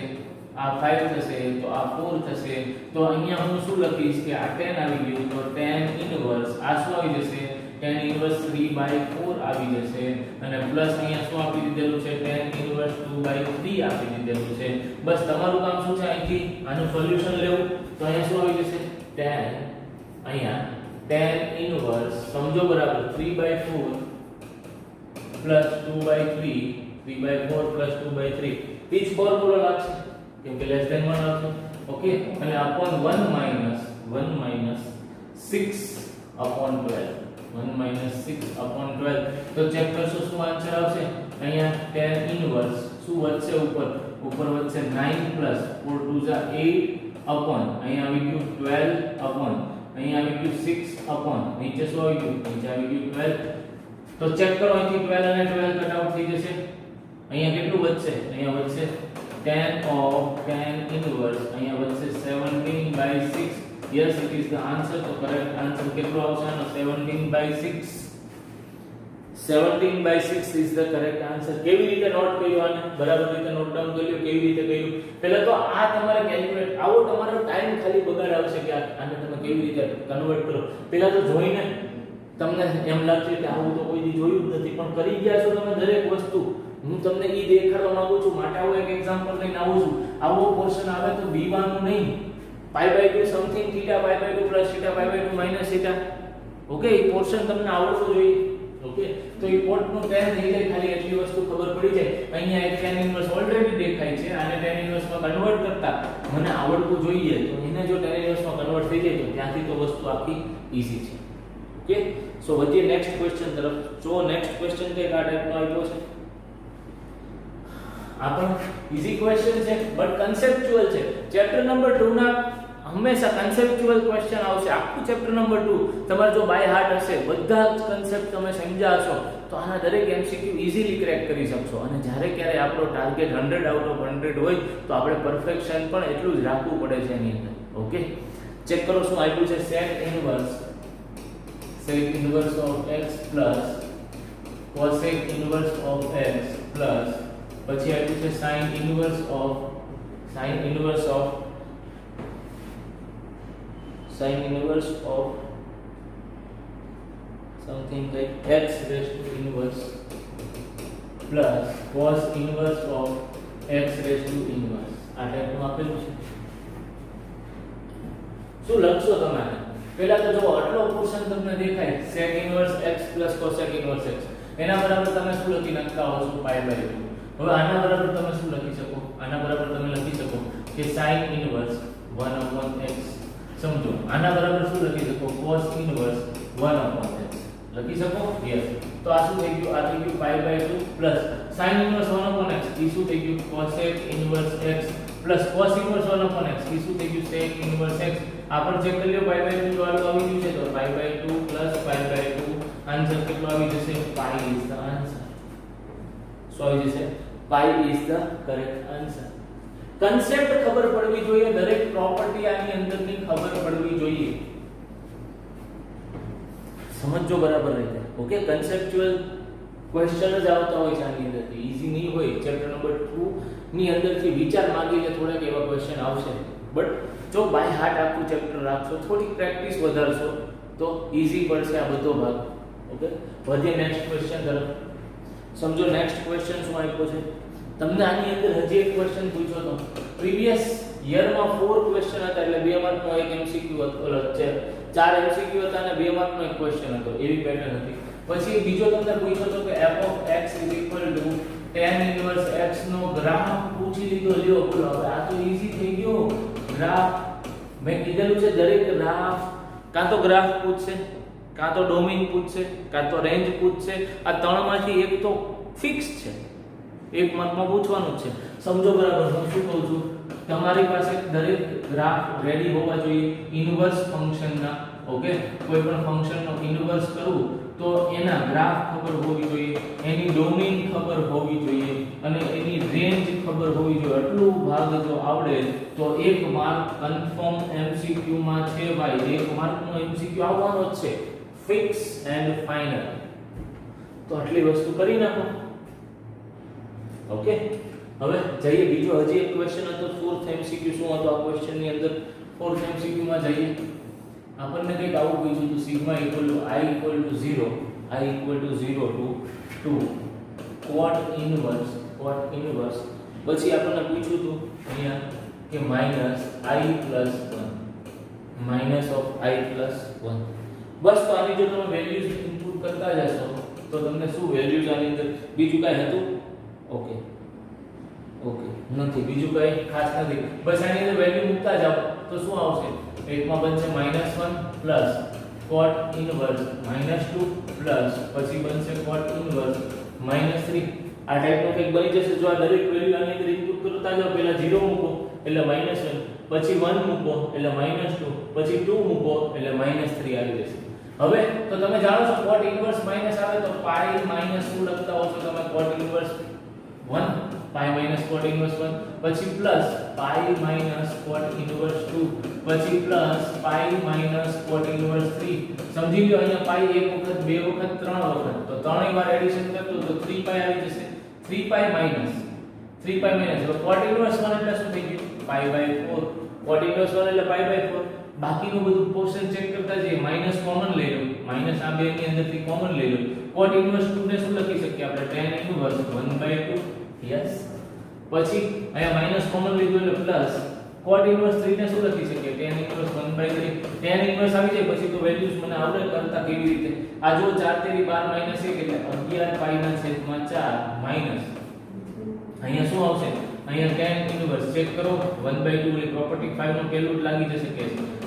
આ 5 થશે, તો આ 4 થશે. તો અહીંયા હું શું લખીશ કે આ tan આવી ગયું તો tan inverse આ શું આવી જશે? tan inverse 3/4 આવી જશે અને પ્લસ અહીંયા શું આપી દીધેલું છે? tan inverse 2/3 આપી દીધેલું છે. બસ તમારું કામ શું છે? અહીંથી આનું સોલ્યુશન લેવું. તો અહીંયા શું આવી જશે? tan અહીંયા tan inverse સમજો બરાબર 3/4 plus 2/3 3/4 plus 2/3 ઈ જ ફોર્મ્યુલો લાગશે કેમ કે લેસ ધેન 1 આવશે. ઓકે, અને upon 1 minus 6 upon 12 1 minus 6 upon 12. તો ચેક કરશો શું આન્સર આવશે? અહીંયા tan inverse શું વધશે? ઉપર વધશે 9 plus 4 2 8 upon અહીંયા આવી ગયું 12 upon અહીંયા આવી ગયું 6 upon નીચે શું આવી ગયું? નીચે આવી ગયું 12. તો ચેક કરો અહીંથી 12 અને 12 કટ આઉટ થઈ જશે. અહીંયા કેટલું વધશે? અહીંયા વધશે tan of tan inverse અહીંયા વધશે 17/6. yes, it is the answer. તો કરેક્ટ આન્સર કેટલો આવશે? આનો 17/6. 17/6 is the correct answer. કેવી રીતે નોટ કર્યું આને? બરાબર રીતે નોટ ડાઉન કર્યું. કેવી રીતે કર્યું? પહેલા તો આ તમારે કેલ્ક્યુલેટ આવો તમારો ટાઈમ ખાલી બગાડ આવશે કે આને તમે કેવી રીતે કન્વર્ટ કરો. પહેલા તો જોઈને તમને એમ લાગશે કે આવું તો કોઈ દી જોયું જ નથી, પણ કરી ગયા છો તમે દરેક વસ્તુ. હું તમને ઈ દેખાડવા માંગુ છું માટે આવો એક એક્ઝામ્પલ લઈને આવું છું. આવો પોર્શન આવે તો બીવાનું નહીં. pi/2 something theta pi/2 plus theta pi/2 minus theta. Okay, ઈ પોર્શન તમને આવડવું જોઈએ. ઓકે, તો ઈ પોર્ટનું tan થઈ જાય, ખાલી એટલી વસ્તુ ખબર પડી જાય. અહીંયા એક tan ઇન્વર્સ ઓલરેડી દેખાય છે. આને tan ઇન્વર્સ માં કન્વર્ટ કરતા મને આવડવું જોઈએ. તો એને જો tan ઇન્વર્સ માં કન્વર્ટ થઈ જાય તો ત્યાંથી તો વસ્તુ આખી ઈઝી છે. ઓકે, સો વધીએ નેક્સ્ટ ક્વેશ્ચન તરફ. જો નેક્સ્ટ ક્વેશ્ચન કંઈક આ ટાઈપનો આવ્યો છે. આ પણ ઈઝી ક્વેશ્ચન છે બટ કન્સેપ્ચ્યુઅલ છે. ચેપ્ટર નંબર 2 ના હંમેશા કન્સેપ્ચ્યુઅલ ક્વેશ્ચન આવશે. આખું ચેપ્ટર નંબર 2 તમારે જો બાય હાર્ટ હશે, બધા જ કન્સેપ્ટ તમે સમજ્યા હશો તો આના દરેક એમસીક્યુ ઈઝીલી ક્રેક કરી શકશો. અને જ્યારે ક્યારે આપણો ટાર્ગેટ 100 આઉટ ઓફ 100 હોય તો આપણે પરફેક્શન પણ એટલું જ રાખવું પડે છે એની અંદર. ઓકે, ચેક કરો શું આપ્યું છે sec inverse of x plus cosec inverse of x plus પછી આપ્યું છે sin inverse of something like x raised to inverse plus cos inverse of x raised to inverse આ ટાઈપનું આપેલું છે શું લખશો તમે પહેલા તો જો આટલો પોર્શન તમને દેખાય sec inverse x plus cosec inverse x એના બરાબર તમે શું લખી નાખતા હો છો pi by 2 હવે આના બરાબર તમે શું લખી શકો આના બરાબર તમે લખી શકો કે sin inverse 1 upon x સમજો આના બરાબર શું લખી શકો cos inverse 1 upon x લખી શકો યસ તો આ શું થઈ ગયું આ થઈ ગયું pi by 2 plus sin inverse 1 upon x એ શું થઈ ગયું cosec inverse x plus cos inverse 1 upon x એ શું થઈ ગયું sec inverse x આ પણ ચેક કરી લો pi by 2 વાળું આવી ગયું છે તો pi by 2 plus pi by 2 answer કેટલો આવી જશે pi is the answer શું આવી જશે pi is the correct answer concept ખબર પડવી જોઈએ દરેક પ્રોપર્ટી આની અંદરની ખબર પડવી જોઈએ સમજો બરાબર રીતે ઓકે કન્સેપ્ચ્યુઅલ ક્વેશ્ચન જ આવતા હોય છે આની અંદરથી ઈઝી નહીં હોય ચેપ્ટર નંબર 2 ની અંદરથી વિચાર માંગીને થોડાક એવા ક્વેશ્ચન આવશે બટ જો બાય હાર્ટ આખું ચેપ્ટર રાખશો થોડી પ્રેક્ટિસ વધારશો તો ઈઝી પડશે આ બધો ભાગ ઓકે વધીએ નેક્સ્ટ ક્વેશ્ચન તરફ સમજો નેક્સ્ટ ક્વેશ્ચન શું આપ્યો છે તમને આની અંદર હજી એક ક્વેશ્ચન પૂછ્યો તો પ્રીવિયસ યરમાં 4 ક્વેશ્ચન હતા એટલે 2 માર્કનો એક એમસીક્યુ હતો છે 4 એમસીક્યુ હતા અને 2 માર્કનો એક ક્વેશ્ચન હતો એવી પેટર્ન હતી પછી બીજો તમને પૂછ્યો તો કે f of x tan inverse x no graph પૂછી લીધો લ્યો બોલો હવે આ તો ઈઝી થઈ ગયો ગ્રાફ મેં કીધેલું છે દરેક ગ્રાફ કાં તો ગ્રાફ પૂછશે કાં તો ડોમેઇન પૂછશે કાં તો રેન્જ પૂછશે આ ત્રણમાંથી એક તો ફિક્સ છે એક માર્કમાં પૂછવાનું જ છે સમજો બરાબર હું શું કહું છું તમારી પાસે દરેક ગ્રાફ રેડી હોવા જોઈએ ઇન્વર્સ ફંક્શનના ઓકે કોઈ પણ ફંક્શનનો ઇન્વર્સ કરવું તો એના ગ્રાફ ખબર હોવી જોઈએ એની ડોમેઇન ખબર હોવી જોઈએ અને એની રેન્જ ખબર હોવી જોઈએ આટલું ભાગ જો આવડે તો એક માર્ક કન્ફર્મ એમસીક્યુ માં છે ભાઈ એક માર્કનો એમસીક્યુ આવવાનો જ છે ફિક્સ એન્ડ ફાઇનલ તો આટલી વસ્તુ કરી નાખો ઓકે હવે જઈએ બીજો હજી એક ક્વેશ્ચન હતો ફોર્થ એમસીક્યુ શું હતો આ ક્વેશ્ચન ની અંદર ફોર્થ એમસીક્યુ માં જઈએ આપણને કંઈક આવું પૂછ્યું હતું sigma equal to i equal to 0 to 2 cot inverse પછી આપણને પૂછ્યું હતું અહીંયા કે માઈનસ ઓફ i પ્લસ 1 બસ તો આની જો તમે વેલ્યુઝ ઇનપુટ કરતા જશો તો તમને શું વેલ્યુઝ આની અંદર બીજું કાંઈ હતું ઓકે નથી બીજું કઈ ખાસ નથી બસ આની અંદર વેલ્યુ મૂકતા જાવ તો શું આવશે એકમાં બનશે -1 પ્લસ cot ઇનવર્સ -2 પ્લસ પછી બનશે cot ઇનવર્સ -3 આ ટાઈપનું કંઈક બની જશે જો આ દરેક વેલ્યુ આની અંદર ઇનપુટ કરતા જાવ પહેલા 0 મૂકો એટલે -1 પછી 1 મૂકો એટલે -2 પછી 2 મૂકો એટલે -3 આવી જશે હવે તો તમે જાણો છો cot ઇનવર્સ માઈનસ આવે તો પાઈ માઈનસ શું લખતા હો છો તમે cot ઇનવર્સ 1 પાઈ માઈનસ cot ઇનવર્સ 1 પછી plus pi minus cot inverse 2 પછી plus pi minus cot inverse 3 સમજી લો અહીંયા પાઈ એક વખત બે વખત ત્રણ વખત તો ત્રણેય વાર એડિશન કરતો તો 3 પાઈ આવી જશે 3 પાઈ માઈનસ તો cot ઇનવર્સ 1 એટલે શું થઈ ગયું પાઈ બાય 4 cot ઇનવર્સ 1 એટલે પાઈ બાય 4 બાકીનું બધું પોર્શન ચેક કરતા જઈએ માઈનસ કોમન લઈ લો માઈનસ આ બે ની અંદરથી કોમન લઈ લો cot ઇનવર્સ 2 ને શું લખી શકીએ આપણે tan ઇનવર્સ 1/2 યસ પછી અહીંયા માઈનસ કોમન લીધું એટલે પ્લસ cot ઇનવર્સ 3 ને શું લખી શકીએ tan ઇનવર્સ 1/3 tan ઇનવર્સ આવી જાય પછી તો વેલ્યુઝ મને આવડે કરતા કેવી રીતે આ જો 4 તેરી 12 -1 એટલે 11 પાઈ ના છેદમાં 4 માઈનસ અહીંયા શું આવશે અહીંયા tan ઇનવર્સ ચેક કરો 1/2 એટલે પ્રોપર્ટી 5 નો પહેલું જ લાગી જશે કે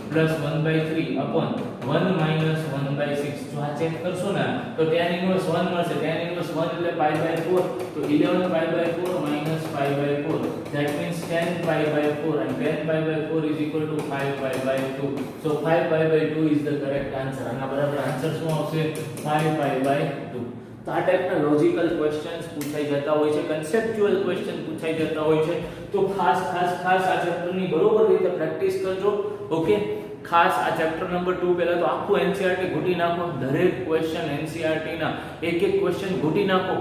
પ્લસ 1/3 અપોન 1 માઈનસ 1/6 જો આ ચેક કરશો ને તો tan ઇનવર્સ 1 મળશે tan ઇનવર્સ 1 એટલે પાઈ બાય 4 તો 11 pi by 4 minus pi by 4 that means 10 pi by 4 and 10 pi by 4 is equal to 5 pi by 2 so 5 pi by 2 is the correct answer આના બરાબર આન્સર શું આવશે 5 પાઈ બાય 2 તો આ ટાઈપના લોજિકલ ક્વેશ્ચન્સ પૂછાઈ જતા હોય છે કન્સેપ્ચ્યુઅલ ક્વેશ્ચન પૂછાઈ જતા હોય છે તો ખાસ આ ચેપ્ટરની બરોબર રીતે પ્રેક્ટિસ કરજો ઓકે ખાસ આ ચેપ્ટર નંબર 2 પહેલા તો આખું એનસીઈઆરટી ઘૂંટી નાખો, દરેક ક્વેશ્ચન એનસીઈઆરટી ના એક ક્વેશ્ચન ઘૂંટી નાખો.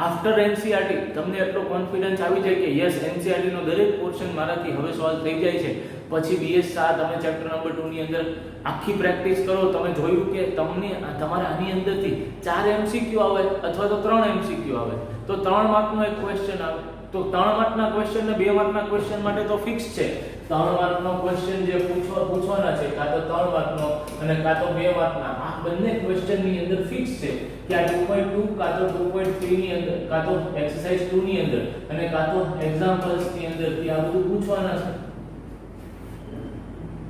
આફ્ટર એનસીઈઆરટી તમને એટલો કોન્ફિડન્સ આવી જાય કે યસ એનસીઈઆરટી નો દરેક પોર્શન મારાથી હવે સોલ્વ થઈ જાય છે. પછી BS7 તમે ચેપ્ટર નંબર 2 ની અંદર આખી પ્રેક્ટિસ કરો. તમે જોયું કે તમને તમારે આની અંદરથી 4 MCQ આવે અથવા તો 3 MCQ આવે તો 3 માર્કનો એક ક્વેશ્ચન આવે. તો 3 માર્કના ક્વેશ્ચન ને 2 માર્કના ક્વેશ્ચન માટે તો ફિક્સ છે. 3 માર્કનો ક્વેશ્ચન જે પૂછવાના છે કાં તો 3 માર્કનો અને કાં તો 2 માર્કના, આ બંને ક્વેશ્ચન ની અંદર ફિક્સ છે કે આ 2.2 કાં તો 2.3 ની અંદર કાં તો એક્સરસાઇઝ 2 ની અંદર અને કાં તો એક્ઝામ્પલ્સ ની અંદર થી આ બધું પૂછવાના છે.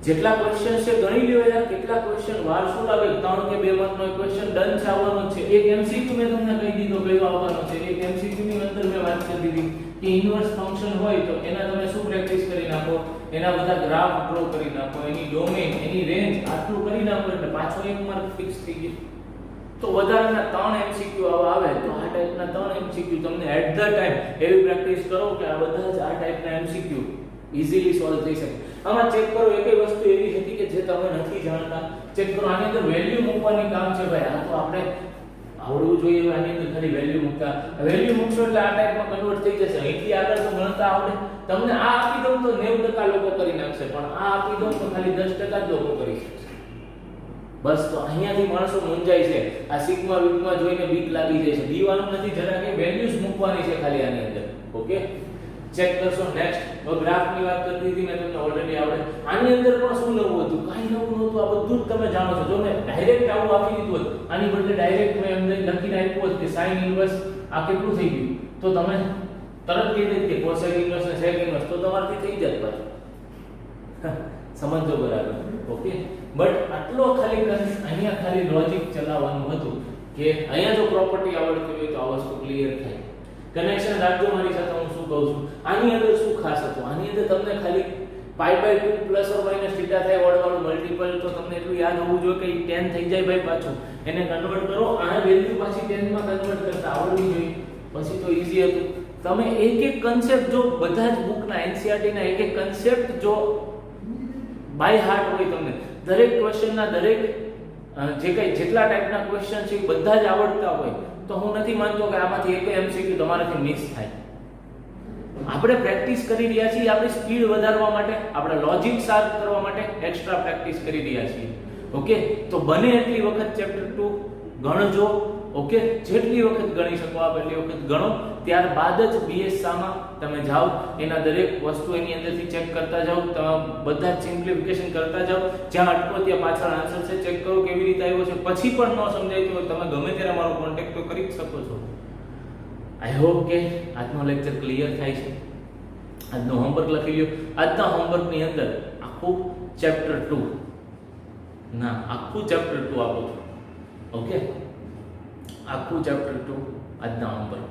જેટલા ક્વેશ્ચન છે ગણી લ્યો યાર, કેટલા ક્વેશ્ચન વાર શું લાગે? 3 કે 2 માર્કનો એક ક્વેશ્ચન ડન છે, આવવાનો છે. એક MCQ મેં તમને કહી દીધો કયો આવવાનો છે. એક MCQ ની અંદર મેં વાત કરી દીધી કે ઇન્વર્સ ફંક્શન હોય તો એના તમે શું પ્રેક્ટિસ કરી નાખો, એના બધા ગ્રાફ ડ્રો કરી નાખો, એની ડોમેન, એની રેન્જ આટલું કરી નાખો એટલે પાછો 1 માર્ક ફિક્સ થઈ ગયો. તો વધારાના 3 MCQ આવે તો આ ટાઈપના 3 MCQ તમને એટ ધ ટાઈમ એવી પ્રેક્ટિસ કરો કે આ બધા જ આ ટાઈપના MCQ ઈઝીલી સોલ્વ થઈ શકે. આમાં ચેક કરો એકેય વસ્તુ એવી હતી કે જે તમે નથી જાણતા. ચેક કરો આની અંદર વેલ્યુ મૂકવાની કામ છે ભાઈ. આ તો આપણે આવડવું જોઈએ. આની અંદર ખાલી વેલ્યુ મૂકતા, વેલ્યુ મૂકશો એટલે આ ટાઈપમાં કન્વર્ટ થઈ જશે. અહીંથી આગળ તો ગણતા આવડે. તમને આ આપી દઉં તો 90% લોકો કરી નાખશે, પણ આ આપી દઉં તો ખાલી 10% જ લોકો કરી શકશે. બસ તો અહીંયાથી માણસો મૂંઝાય છે. આ સિગ્મા વિગ્મા જોઈને બીક લાગી જાય છે. બીવાનું નથી, જરા કે વેલ્યુઝ મૂકવાની છે ખાલી આની અંદર. ઓકે, ચેક કરશો. નેક્સ્ટ ગ્રાફ ની વાત કરતી હતી મેં, તમને ઓલરેડી આવડે. આની અંદર પણ શું નવું હતું? કાંઈ નવું નહોતું. આ બધું જ તમે જાણો છો. જો મેં ડાયરેક્ટ આવું આપી દીધું હોત, આની બદલે ડાયરેક્ટ મેં એમને લખીને આપ્યું હોત કે sin ઇન્વર્સ આ કેટલું થઈ ગયું, તો તમે તરત કહી દે કે cosec ઇન્વર્સ અને sec ઇન્વર્સ, તો તમારાથી થઈ જાય પાછું. સમજો બરાબર? ઓકે, બટ આટલો ખાલી અહીંયા ખાલી લોજિક ચલાવવાનું હતું કે અહીંયા જો પ્રોપર્ટી આવડતી હોય તો આ વસ્તુ ક્લિયર થાય. કનેક્શન રાખજો મારી સાથે. હું શું કહું છું, આની અંદર શું ખાસ હતું? આની અંદર તમને ખાલી π/2 પ્લસ ઓર માઈનસ થીટા થાય ઓડવાળું મલ્ટીપલ, તો તમને એટલું યાદ હોવું જોઈએ કે 10 થઈ જાય ભાઈ. પાછું એને કન્વર્ટ કરો, આ વેલ્યુ પાછી 10 માં કન્વર્ટ કરતા આવડવી જોઈએ. પછી તો ઈઝી હતું. તમે એક કન્સેપ્ટ જો બધા જ બુકના એનસીઈઆરટી ના એક કન્સેપ્ટ જો બાય હાર્ટ હોય, તમને દરેક ક્વેશ્ચનના દરેક જેટલા ટાઈપના ક્વેશ્ચન છે એ બધા જ આવડતા હોય, તો હું નથી માનતો કે આમાંથી એક MCQ તમારાથી મિસ થાય. આપણે પ્રેક્ટિસ કરી રહ્યા છીએ આપણી સ્પીડ વધારવા માટે, આપણા લોજિક શાર્પ કરવા માટે એક્સ્ટ્રા પ્રેક્ટિસ કરી રહ્યા છીએ. ઓકે, તો બને એટલી વખત ચેપ્ટર 2 ગણજો. ઓકે, જેટલી વખત ગણી શકો આપ એટલી વખત ગણો. ત્યારબાદ જ BS7માં તમે જાઓ, એના દરેક વસ્તુ એની અંદરથી ચેક કરતા જાઓ. તમે બધા જ સિમ્પ્લિફિકેશન કરતા જાઓ. જ્યાં અટકો ત્યાં પાછળ આન્સર છે ચેક કરો કેવી રીતે આવ્યો છે. પછી પણ ન સમજાય તો તમે ગમે ત્યારે મારો કોન્ટેક્ટ તો કરી જ શકો છો. આઈ હોપ કે આજનો લેક્ચર ક્લિયર થાય છે. આજનો હોમવર્ક લખી લ્યો. આજના હોમવર્કની અંદર આખું ચેપ્ટર 2 ના આખું ચેપ્ટર 2 આપું છું. ઓકે, આખું ચેપ્ટર 2 આજના હોમવર્ક.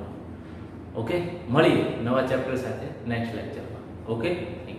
ઓકે, મળીએ નવા ચેપ્ટર સાથે નેક્સ્ટ લેક્ચરમાં. Okay, thank you.